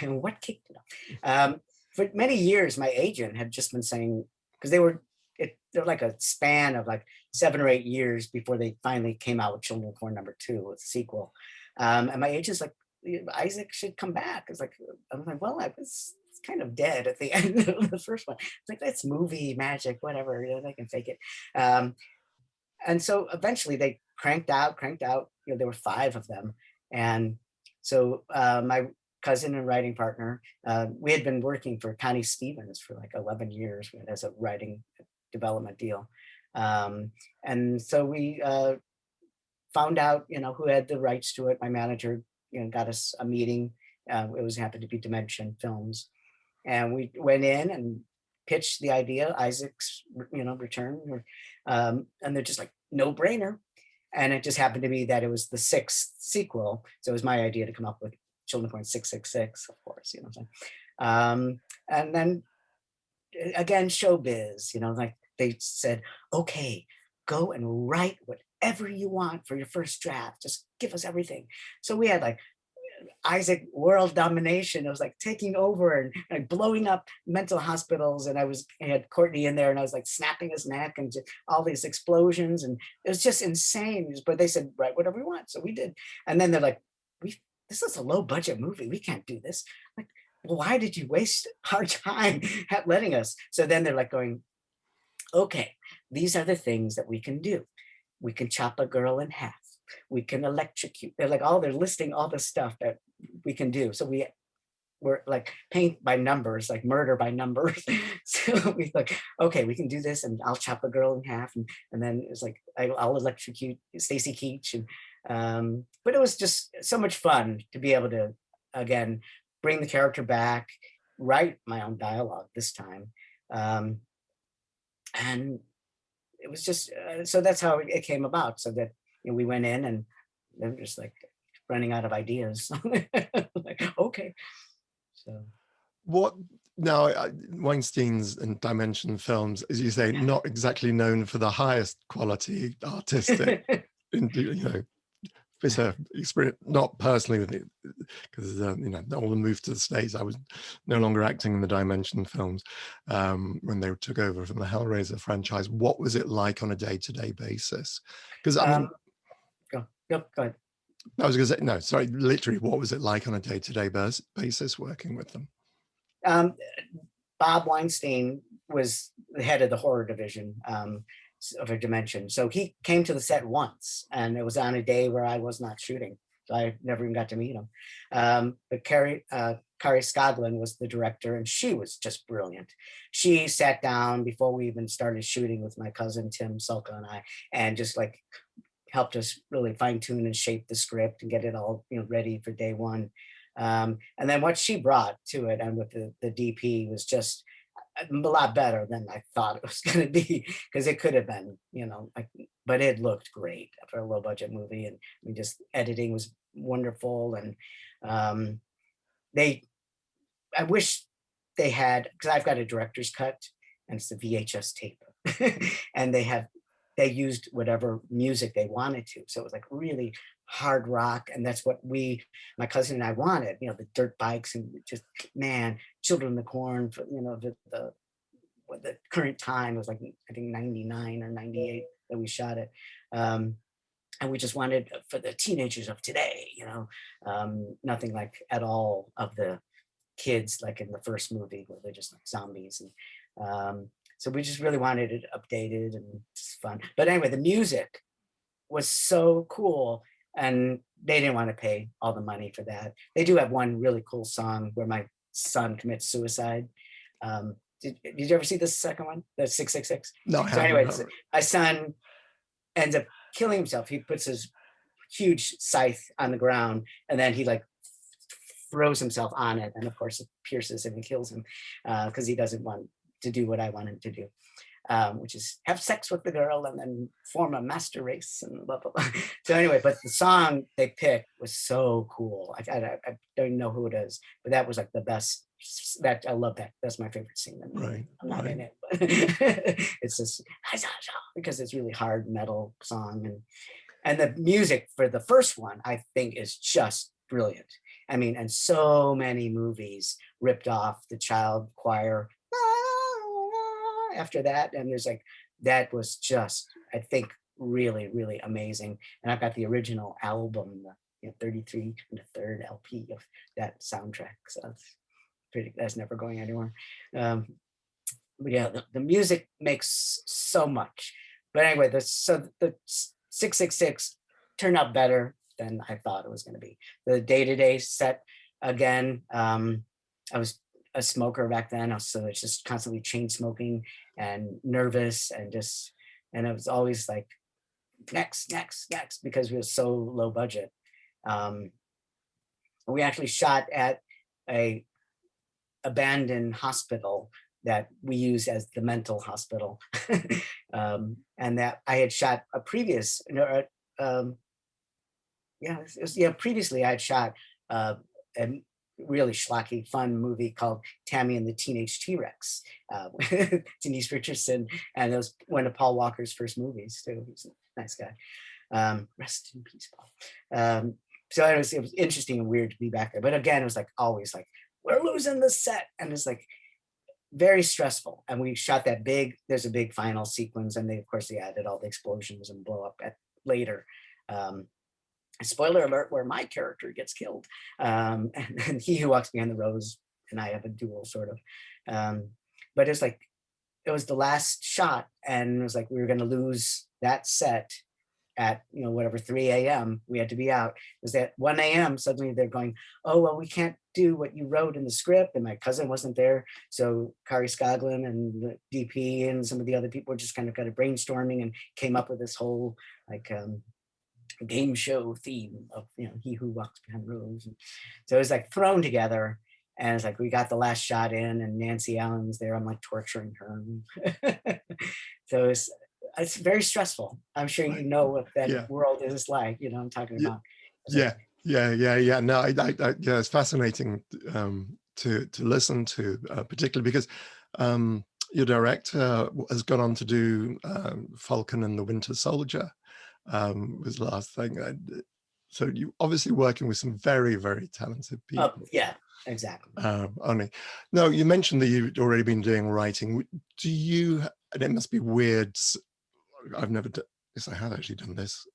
what kicked it off? For many years, my agent had just been saying, because they're like a span of like 7 or 8 years before they finally came out with Children of Corn #2, a sequel. And my agent's like, Isaac should come back. It's like, I'm like, well, I was kind of dead at the end of the first one. It's like, that's movie magic, whatever, they can fake it. And so eventually they cranked out, there were 5 of them. And so my cousin and writing partner, we had been working for Connie Stevens for like 11 years as a writing development deal. And so we found out, who had the rights to it. My manager, got us a meeting. It happened to be Dimension Films. And we went in and pitched the idea, Isaac's, return. And they're just like, no brainer. And it just happened to be that it was the 6th sequel. So it was my idea to come up with Children of Corn 666, of course, what I'm saying. And then again, showbiz, like they said, okay, go and write whatever you want for your first draft. Just give us everything. So we had like Isaac world domination. It was like taking over and like blowing up mental hospitals. And I had Courtney in there, and I was like snapping his neck and just all these explosions. And it was just insane. But they said, write whatever we want. So we did. And then they're like, this is a low budget movie. We can't do this. Like, well, why did you waste our time letting us? So then they're like going, okay, these are the things that we can do. We can chop a girl in half. We can electrocute. They're listing all the stuff that we can do. So we're like paint by numbers, like murder by numbers. So we like, okay, we can do this, and I'll chop a girl in half, and then it's like I'll electrocute Stacy Keach, and but it was just so much fun to be able to again bring the character back, write my own dialogue this time, and it was just so that's how it came about. So that we went in, and they're just like running out of ideas. Like, okay. So What now? Weinstein's and Dimension Films, as you say, not exactly known for the highest quality artistic, bit of experience. Not personally with it, because all the move to the States, I was no longer acting in the Dimension Films when they took over from the Hellraiser franchise. What was it like on a day-to-day basis? Because I mean, go ahead. I was going to say, no, sorry, literally, what was it like on a day-to-day basis working with them? Bob Weinstein was the head of the horror division of a Dimension. So he came to the set once, and it was on a day where I was not shooting. So I never even got to meet him. But Kari Skoglund was the director, and she was just brilliant. She sat down before we even started shooting with my cousin, Tim Sulka, and I, and just like helped us really fine tune and shape the script and get it all ready for day one. And then what she brought to it, and with the DP, was just a lot better than I thought it was going to be, because it could have been, but it looked great for a low budget movie, and just editing was wonderful. And I wish they had, because I've got a director's cut, and it's a VHS tape, and they used whatever music they wanted to. So it was like really hard rock. And that's what my cousin and I wanted, the dirt bikes, and just, man, Children of the Corn, for, the current time was like, I think 99 or 98 that we shot it. And we just wanted for the teenagers of today, nothing like at all of the kids like in the first movie where they're just like zombies. And so we just really wanted it updated and just fun. But anyway, the music was so cool, and they didn't want to pay all the money for that. They do have one really cool song where my son commits suicide. Did you ever see the second one, the 666? No, I So haven't. anyway, my son ends up killing himself. He puts his huge scythe on the ground, and then he like throws himself on it, and of course it pierces him and kills him because he doesn't want to do what I want him to do, which is have sex with the girl and then form a master race and blah blah blah. So anyway, but the song they picked was so cool. I don't even know who it is, but that was like the best. That I love that. That's my favorite scene. Right. I'm not in it, but it's just because it's really hard metal song, and the music for the first one I think is just brilliant. I mean, and so many movies ripped off the child choir after that, and there's like that was just I think really really amazing. And I've got the original album, 33 and a third LP of that soundtrack, so it's pretty, that's never going anywhere. But yeah, the music makes so much. But anyway, the 666 turned out better than I thought it was going to be. The day-to-day set, again, I was a smoker back then, so it's just constantly chain smoking and nervous and I was always like, next, because we were so low budget. We actually shot at a abandoned hospital that we use as the mental hospital. And that I had shot a previous, previously I had shot a really schlocky, fun movie called Tammy and the Teenage T-Rex, with Denise Richardson, and it was one of Paul Walker's first movies too. He's a nice guy. Rest in peace, Paul. So it was interesting and weird to be back there. But again, it was like always like, we're losing the set. And it's like very stressful. And we shot that there's a big final sequence. And of course, they added all the explosions and blow up later. Spoiler alert, where my character gets killed. And He Who Walks Behind the Rose and I have a duel sort of. But it's like, it was the last shot. And it was like, we were going to lose that set at 3 a.m. we had to be out. It was at 1 a.m. suddenly they're going, oh well, we can't do what you wrote in the script, and my cousin wasn't there, so Kari Skoglund and the DP and some of the other people were just kind of brainstorming and came up with this whole like game show theme of He Who Walks Behind the Rose. And so it was like thrown together, and it's like we got the last shot in, and Nancy Allen's there. I'm like torturing her. So it's very stressful. I'm sure you know what that world is like. I'm talking about. Yeah. No, it's fascinating to listen to, particularly because your director has gone on to do Falcon and the Winter Soldier, was the last thing. So you obviously working with some very, very talented people. Yeah, exactly. No, you mentioned that you'd already been doing writing. Do you? And it must be weird. I've never done this. I have actually done this.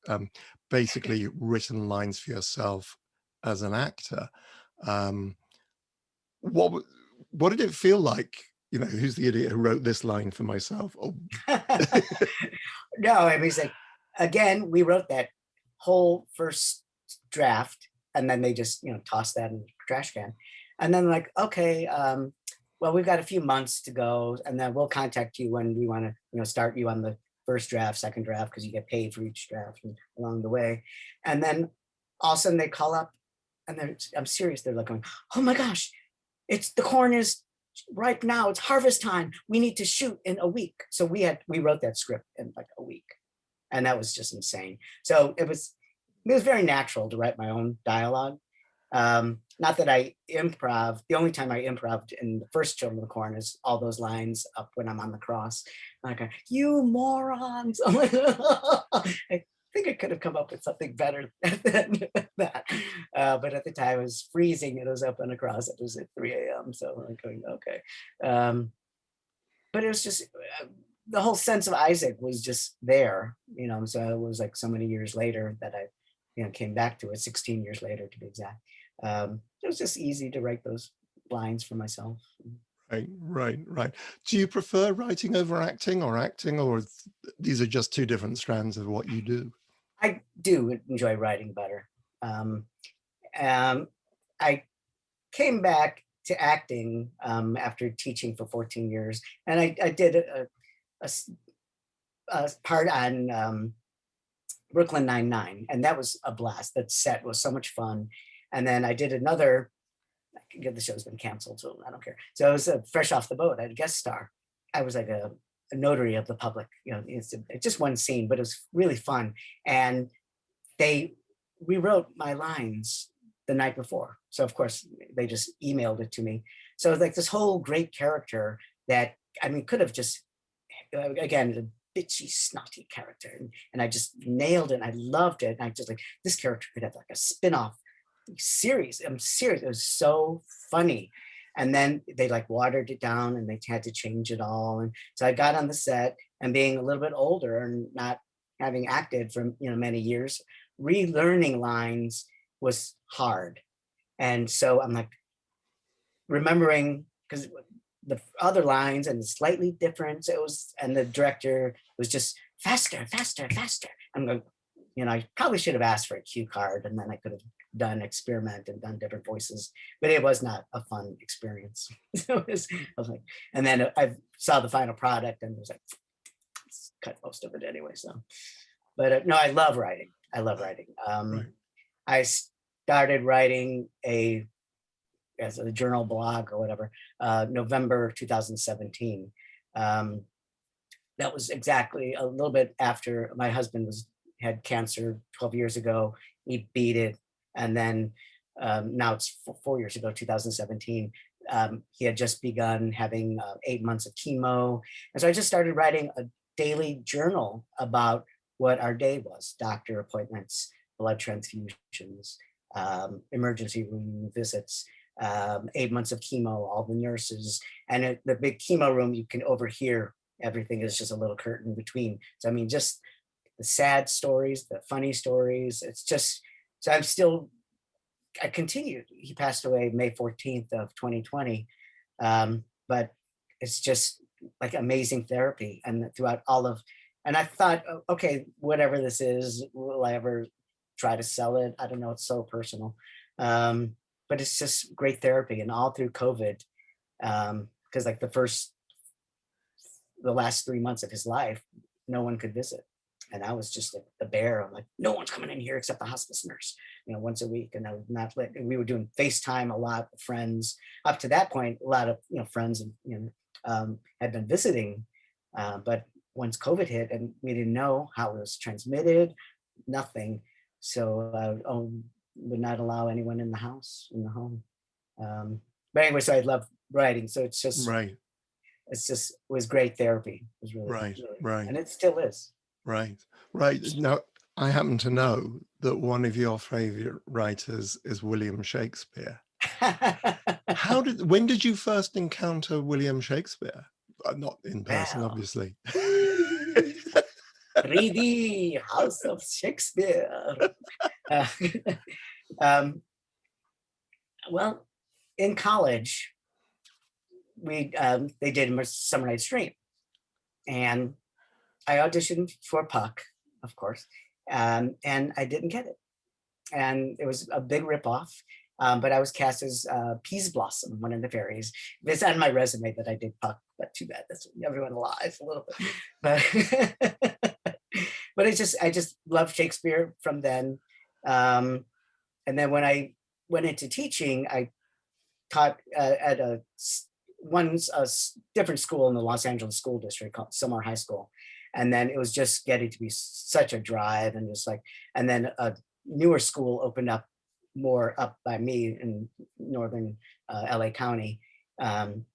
Basically, written lines for yourself as an actor. What did it feel like? Who's the idiot who wrote this line for myself? Oh. No, I mean, it's like, again, we wrote that whole first draft, and then they just tossed that in the trash can, and then like, okay, well, we've got a few months to go, and then we'll contact you when we want to start you on the first draft, second draft, because you get paid for each draft along the way. And then all of a sudden they call up, and I'm serious, they're like going, oh my gosh, the corn is ripe now, it's harvest time, we need to shoot in a week. So we wrote that script in like a week, and that was just insane. So it was very natural to write my own dialogue. Not that I improv. The only time I improved in the first Children of the Corn is all those lines up when I'm on the cross. Like, you morons. I think I could have come up with something better than that. But at the time it was freezing. It was up on the cross. It was at 3 a.m. So I'm going, okay. But it was just, the whole sense of Isaac was just there, so it was like so many years later that I came back to it, 16 years later to be exact. It was just easy to write those lines for myself. Right, right, right. Do you prefer writing over acting, or these are just two different strands of what you do? I do enjoy writing better. Um, I came back to acting after teaching for 14 years, and I did a part on Brooklyn Nine-Nine, and that was a blast. That set was so much fun. And then I did another, the show's been canceled, so I don't care. So I was fresh off the boat. I had a guest star. I was like a notary of the public. You know, it's just one scene, but it was really fun. And they rewrote my lines the night before. So of course they just emailed it to me. So it's like this whole great character that, I mean, could have just, again, the bitchy, snotty character. And I just nailed it. And I loved it. And I just like, this character could have like a spin-off series. I'm serious. It was so funny. And then they like watered it down and they had to change it all. And so I got on the set, and being a little bit older and not having acted for, you know, many years, relearning lines was hard. And so I'm like remembering, because the other lines and slightly different, so it was, and the director was just faster, faster, faster. I'm going, you know, I probably should have asked for a cue card, and then I could have done experiment and done different voices, but it was not a fun experience. So I was like, and then I saw the final product and was like, cut most of it anyway. So, but no, I love writing. I love writing. Right. I started writing as a journal blog or whatever, November 2017. That was exactly a little bit after my husband had cancer 12 years ago. He beat it. And then now it's 4 years ago, 2017. He had just begun having 8 months of chemo. And so I just started writing a daily journal about what our day was: doctor appointments, blood transfusions, emergency room visits, 8 months of chemo, all the nurses. And the big chemo room, you can overhear everything. Is just a little curtain between. So, I mean, just the sad stories, the funny stories. It's just, so I continued. He passed away May 14th of 2020. But it's just like amazing therapy. And throughout all of, and I thought, okay, whatever this is, will I ever try to sell it? I don't know. It's so personal. But it's just great therapy. And all through COVID, because like the last 3 months of his life, no one could visit. And I was just like the bear. I'm like, no one's coming in here except the hospice nurse, you know, once a week. And I would not let, and we were doing FaceTime a lot with friends. Up to that point, a lot of, you know, friends and, you know, had been visiting. But once COVID hit and we didn't know how it was transmitted, nothing. So would not allow anyone in the house, in the home. But anyway, so I love writing. So it's just, Right, it was great therapy. It was really, right, really, right, and it still is. right, right. Now, I happen to know that one of your favorite writers is William Shakespeare. When did you first encounter William Shakespeare? Not in person, Well, obviously. 3D House of Shakespeare. Uh, um, well, in college, they did a Summer Night's Dream, and I auditioned for Puck, of course, and I didn't get it, and it was a big ripoff. But I was cast as Peas Blossom, one of the fairies. It's on my resume that I did Puck, but too bad. That's everyone lies a little bit. But but I just love Shakespeare from then. And then when I went into teaching, I taught at a different school in the Los Angeles school district called Sylmar High School. And then it was just getting to be such a drive, and just like, and then a newer school opened up more up by me in northern LA County. And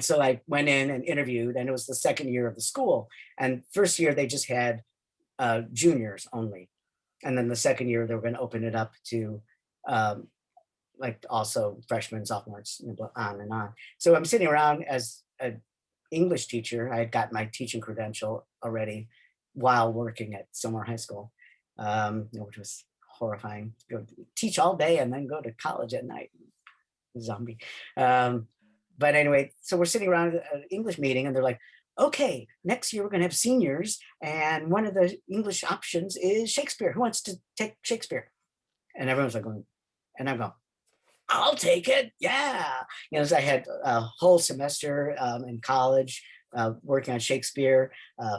so I went in and interviewed, and it was the second year of the school. And first year they just had juniors only. And then the second year they were going to open it up to like also freshmen, sophomores, on and on. So I'm sitting around as an English teacher. I had got my teaching credential already while working at Sylmar High School, which was horrifying. Go teach all day and then go to college at night. zombie. But anyway, so we're sitting around an English meeting and they're like, okay, next year we're going to have seniors. And one of the English options is Shakespeare. Who wants to take Shakespeare? And everyone's like going, and I'm going, I'll take it. Yeah. So I had a whole semester in college working on Shakespeare,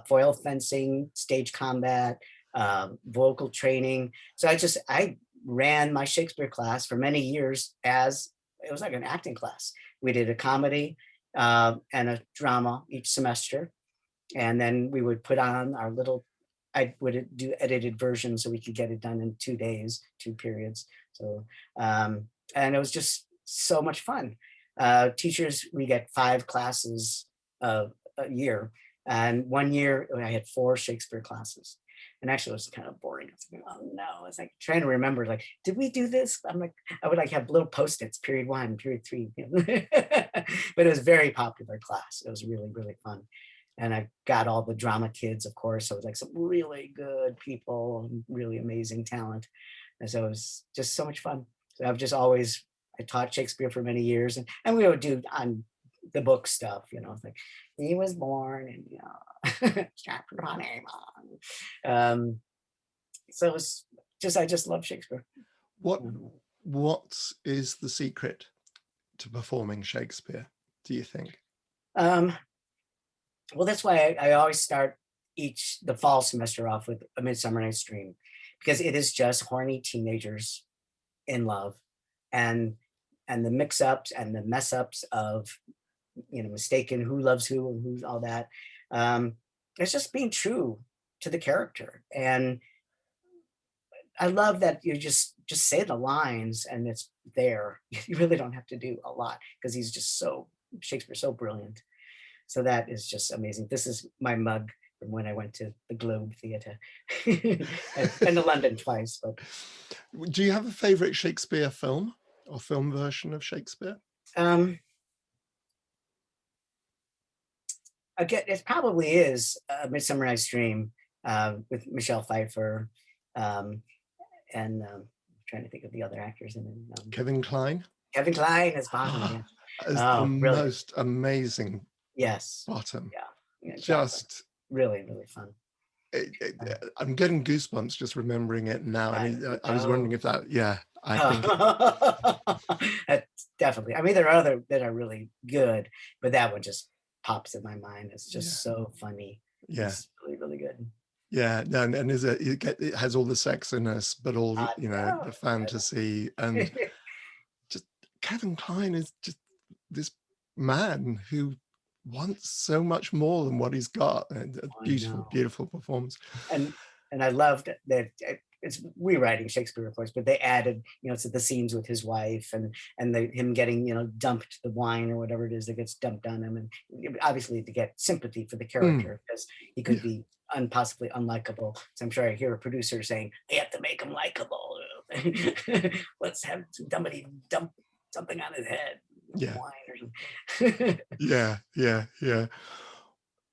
foil fencing, stage combat, vocal training. So I ran my Shakespeare class for many years as it was like an acting class. We did a comedy and a drama each semester. And then we would put on our little, I would do edited versions so we could get it done in 2 days, 2 periods. So, and it was just so much fun. Teachers, we get 5 classes a year. And one year I had 4 Shakespeare classes. And actually it was kind of boring. I was like, oh no, I was like trying to remember, like, did we do this? I'm like, I would like have little Post-its, period 1, period 3. But it was a very popular class. It was really, really fun. And I got all the drama kids, of course. So it was like some really good people, really amazing talent. And so it was just so much fun. So I've just always, I taught Shakespeare for many years, and we would do on the book stuff, like he was born and, chapter on Avon. So it was just, I just love Shakespeare. What is the secret to performing Shakespeare, do you think? Well, that's why I always start the fall semester off with A Midsummer Night's Dream, because it is just horny teenagers in love, and the mix-ups and the mess-ups of mistaken who loves who and who's all that. It's just being true to the character, and I love that you just say the lines and it's there. You really don't have to do a lot because he's just Shakespeare's so brilliant. So that is just amazing. This is my mug from when I went to the Globe Theatre. I've been to London twice. But do you have a favorite Shakespeare film or film version of Shakespeare? Again, it probably is A Midsummer Night's Dream with Michelle Pfeiffer, and I'm trying to think of the other actors in it. Kevin Kline. Kevin Kline is Bottom. Is the most amazing. Yes. Bottom. Yeah. Exactly. Just really, really fun. I'm getting goosebumps just remembering it now. I was wondering if that. Yeah, I think. That's definitely. I mean, there are other that are really good, but that one just pops in my mind. It's just so funny. Yeah, it's really, really good. Yeah, no, and it has all the sexiness, but all the fantasy, and just Kevin Kline is just this man who wants so much more than what he's got. And beautiful performance. And I loved that it's rewriting Shakespeare, of course, but they added, to the scenes with his wife and him getting, dumped the wine or whatever it is that gets dumped on him, and obviously to get sympathy for the character because he could be possibly unlikable. So I'm sure I hear a producer saying they have to make him likable. Let's have somebody dump something on his head. Yeah. Wine or something. Yeah.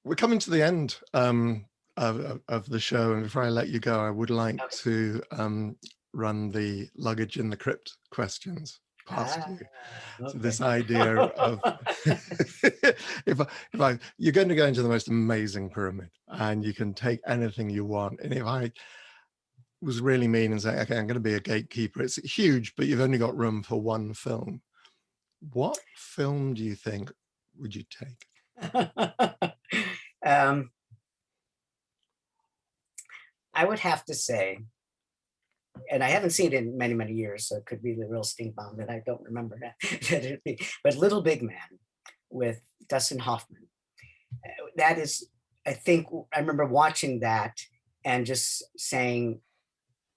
We're coming to the end of the show, and before I let you go, I would like to run the luggage in the crypt questions past you. Okay. So this idea of if you're going to go into the most amazing pyramid and you can take anything you want, and if I was really mean and say, okay, I'm going to be a gatekeeper, it's huge, but you've only got room for one film, what film do you think would you take? I would have to say, and I haven't seen it in many, many years, so it could be the real stink bomb that I don't remember that but Little Big Man with Dustin Hoffman. That is, I think, I remember watching that and just saying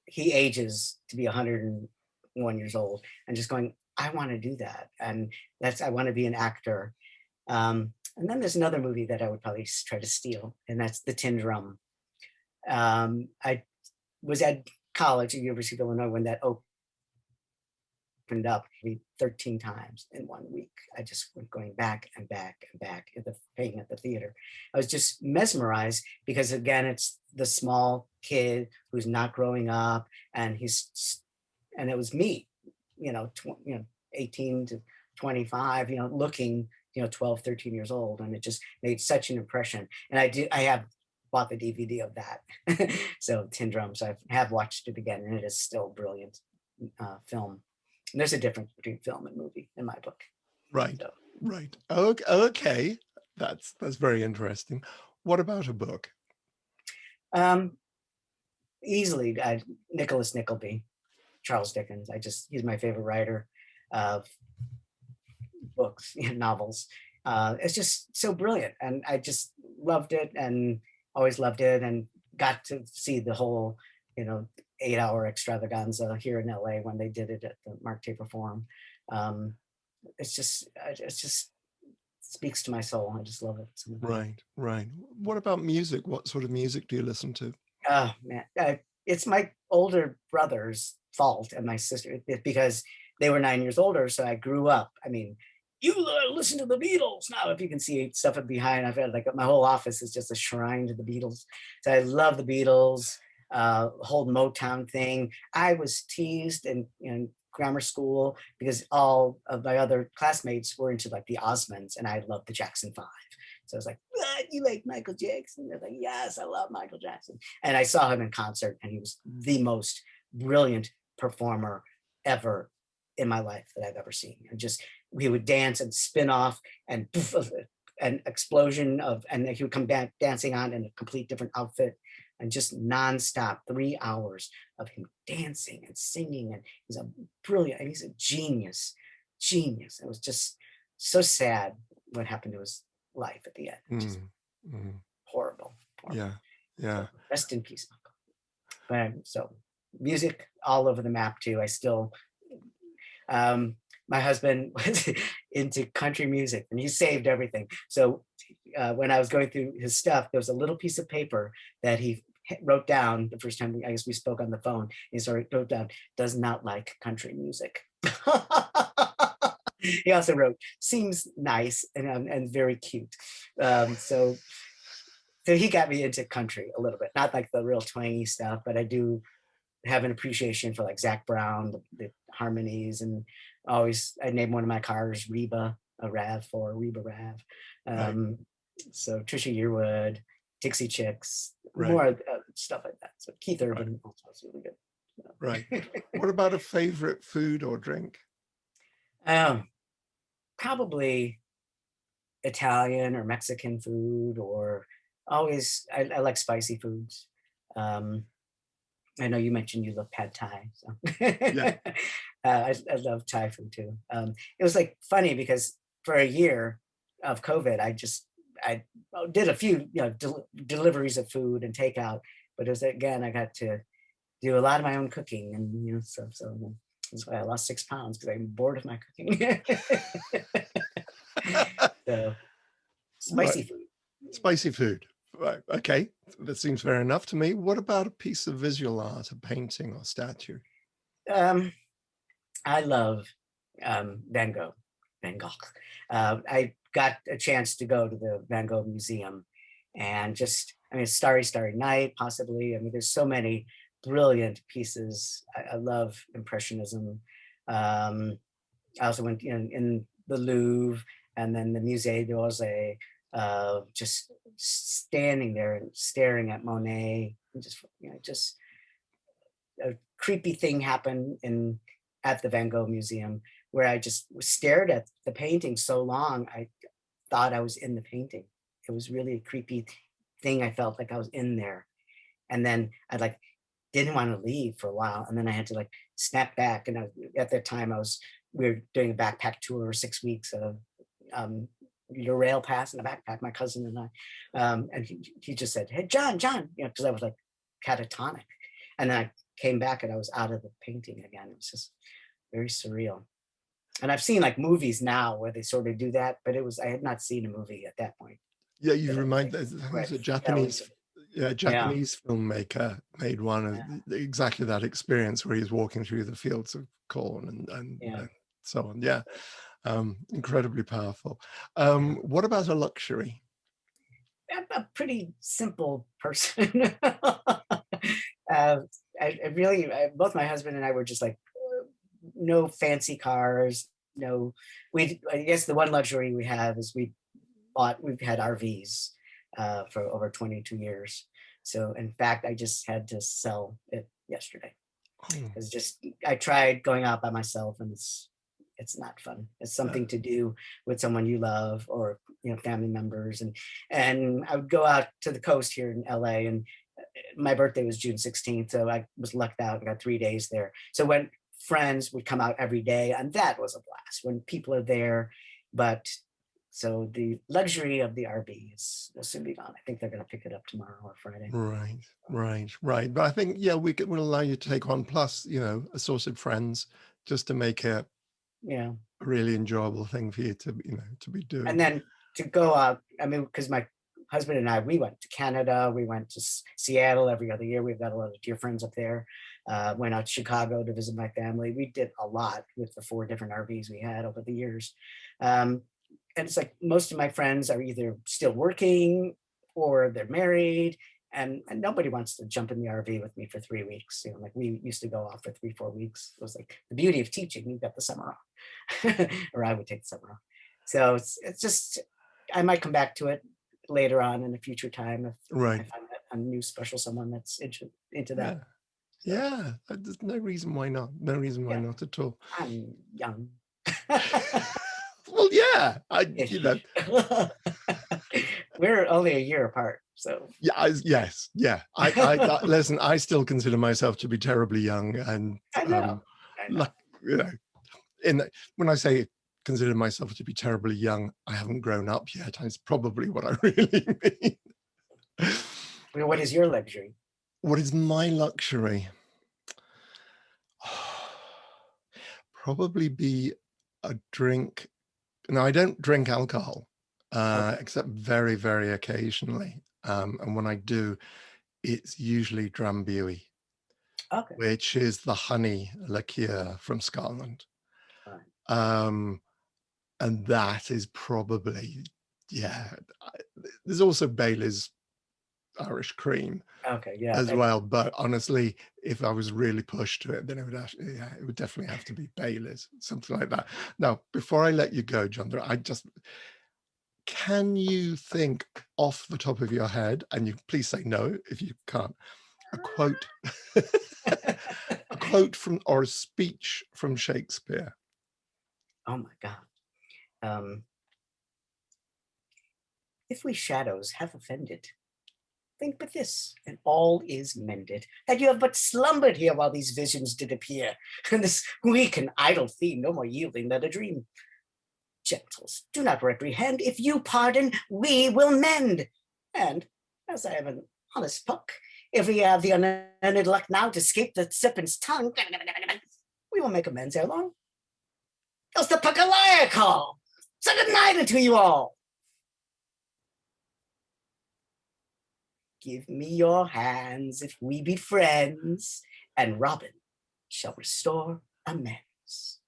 he ages to be 101 years old and just going, I want to do that. And I want to be an actor. And then there's another movie that I would probably try to steal, and that's The Tin Drum. I was at college at University of Illinois when that opened up 13 times in 1 week. I just went going back and back and back paying at the theater. I was just mesmerized because, again, it's the small kid who's not growing up, and it was me, 18 to 25, looking, 12, 13 years old. And it just made such an impression. And I have bought the DVD of that. So Tin Drums, I have watched it again, and it is still brilliant film. And there's a difference between film and movie in my book. Right, So, right. Okay. That's very interesting. What about a book? Easily, Nicholas Nickleby, Charles Dickens. He's my favorite writer of books and novels. It's just so brilliant, and I just loved it, and always loved it, and got to see the whole, 8-hour extravaganza here in LA when they did it at the Mark Taper Forum. It just speaks to my soul. I just love it. Right. What about music? What sort of music do you listen to? Oh man, it's my older brother's fault and my sister, because they were 9 years older. So I grew up. I mean, you listen to the Beatles now. If you can see stuff behind, I've had my whole office is just a shrine to the Beatles. So I love the Beatles. Whole Motown thing. I was teased in grammar school because all of my other classmates were into the Osmonds, and I loved the Jackson 5. So I was like, "What? You like Michael Jackson?" They're like, "Yes, I love Michael Jackson." And I saw him in concert, and he was the most brilliant performer ever in my life that I've ever seen. And just he would dance and spin off and poof, an explosion and he would come back dancing on in a complete different outfit, and just nonstop 3 hours of him dancing and singing. And he's a brilliant, and he's a genius. It was just so sad what happened to his life at the end. Just horrible. Yeah. So, rest in peace, Michael. But so music all over the map too. I still, my husband was into country music, and he saved everything. So when I was going through his stuff, there was a little piece of paper that he wrote down the first time I guess we spoke on the phone. He wrote down, "Does not like country music." He also wrote, "Seems nice and very cute." So he got me into country a little bit, not like the real twangy stuff, but I do have an appreciation for Zach Brown, the harmonies, and I named one of my cars Reba, a RAV4, Reba Rav. Right. So Trisha Yearwood, Dixie Chicks, Right. more stuff like that. So Keith Urban also is really good. Right. What about a favorite food or drink? Probably Italian or Mexican food, or always, I like spicy foods. I know you mentioned you love pad Thai, so Yeah. I love Thai food too. It was funny because for a year of COVID, I did a few deliveries of food and takeout, but it was again I got to do a lot of my own cooking, and so that's why I lost 6 pounds, because I'm bored of my cooking. So spicy Right. food. Spicy food. Right. Okay. That seems fair enough to me. What about a piece of visual art, a painting or statue? I love Van Gogh. I got a chance to go to the Van Gogh Museum, and Starry, Starry Night, possibly. There's so many brilliant pieces. I love Impressionism. I also went in the Louvre, and then the Musée d'Orsay, just standing there and staring at Monet. And just a creepy thing happened at the Van Gogh Museum, where I just stared at the painting so long, I thought I was in the painting. It was really a creepy thing. I felt like I was in there. And then I didn't want to leave for a while. And then I had to snap back. And at that time we were doing a backpack tour, 6 weeks of your rail pass in a backpack, my cousin and I. And he just said, "Hey, John," because I was catatonic. And then I came back and I was out of the painting again. It was just very surreal. And I've seen movies now where they sort of do that, but I had not seen a movie at that point. Yeah, you remind there's a Japanese filmmaker made one of exactly that experience, where he's walking through the fields of corn and so on. Yeah. Incredibly powerful. What about a luxury? I'm a pretty simple person. I really, both my husband and I were just no fancy cars, no, I guess the one luxury we have is we've had RVs for over 22 years. So in fact, I just had to sell it yesterday. Oh, It's just, I tried going out by myself, and it's not fun. It's something to do with someone you love, or family members, and I would go out to the coast here in LA, and my birthday was June 16th, so I was lucked out and got 3 days there. So when friends would come out every day, and that was a blast when people are there. But so the luxury of the RV will soon be gone. I think they're going to pick it up tomorrow or Friday. right. But I think, yeah, we'll allow you to take one plus, assorted friends, just to make it Yeah. a really enjoyable thing for you to, to be doing. And then to go out, I mean, because my husband and I, we went to Canada, we went to Seattle every other year. We've got a lot of dear friends up there. Went out to Chicago to visit my family. We did a lot with the 4 different RVs we had over the years. And it's like most of my friends are either still working or they're married, and nobody wants to jump in the RV with me for 3 weeks. Like we used to go off for 3-4 weeks. It was like the beauty of teaching. You've got the summer off, or I would take the summer off. So it's just, I might come back to it later on in a future time if I find a new special someone that's into that. Yeah, there's no reason why not. No reason why not at all. I'm young. Well, yeah, we're only a year apart, so yeah, yes, yeah. Listen, I still consider myself to be terribly young, and I know. like when I say consider myself to be terribly young, I haven't grown up yet. That's probably what I really mean. Well, what is your luxury? What is my luxury? Probably be a drink. Now, I don't drink alcohol, except very, very occasionally. And when I do, it's usually Drambuie, which is the honey liqueur from Scotland. And that is probably, there's also Bailey's Irish cream as well. But honestly, if I was really pushed to it, then it would definitely have to be Bailey's, something like that. Now, before I let you go, John, can you think off the top of your head, and you please say no if you can't, a quote, a quote from, or a speech from Shakespeare? Oh my God. If we shadows have offended, think but this, and all is mended, that you have but slumbered here while these visions did appear, and this weak and idle theme no more yielding than a dream. Gentles, do not reprehend. If you pardon, we will mend. And as I am an honest puck, if we have the unearned luck now to escape the serpent's tongue, we will make amends ere long. Else the puck a liar call. So good night unto you all. Give me your hands if we be friends, and Robin shall restore amends.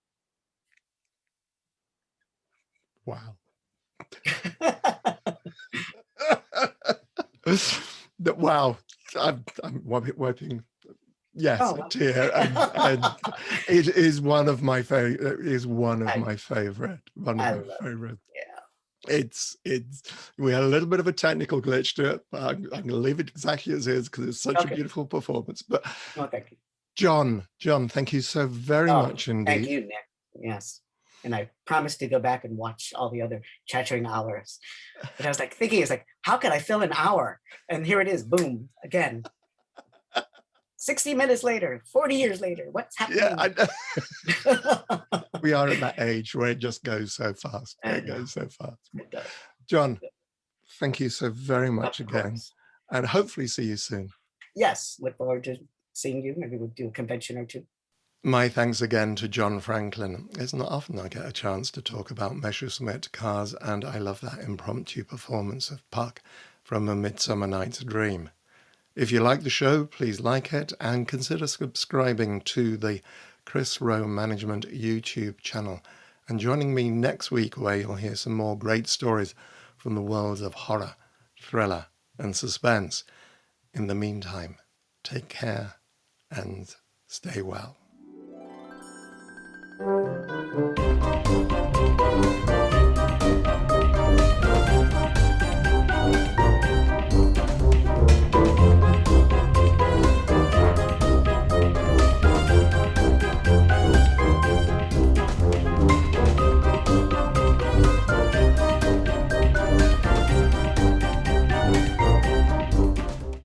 Wow. Wow. I'm wiping. Yes, a tear, and it is one of my favorite. It is one of my favorite. One of my favorite. Yeah. It's we had a little bit of a technical glitch to it, but I'm going to leave it exactly as is because it's such a beautiful performance. But thank you. John, thank you so very much indeed. Thank you, Nick. Yes. And I promised to go back and watch all the other chattering hours. But I was like thinking, it's like, how can I fill an hour? And here it is, boom, again. 60 minutes later, 40 years later, what's happening? Yeah, I know. We are at that age where it just goes so fast. It goes so fast. John, thank you so very much again. And hopefully see you soon. Yes, look forward to seeing you. Maybe we'll do a convention or two. My thanks again to John Franklin. It's not often I get a chance to talk about Messerschmitt cars, and I love that impromptu performance of Puck from A Midsummer Night's Dream. If you like the show, please like it and consider subscribing to the Chris Rowe Management YouTube channel and joining me next week where you'll hear some more great stories from the worlds of horror, thriller and suspense. In the meantime, take care and stay well.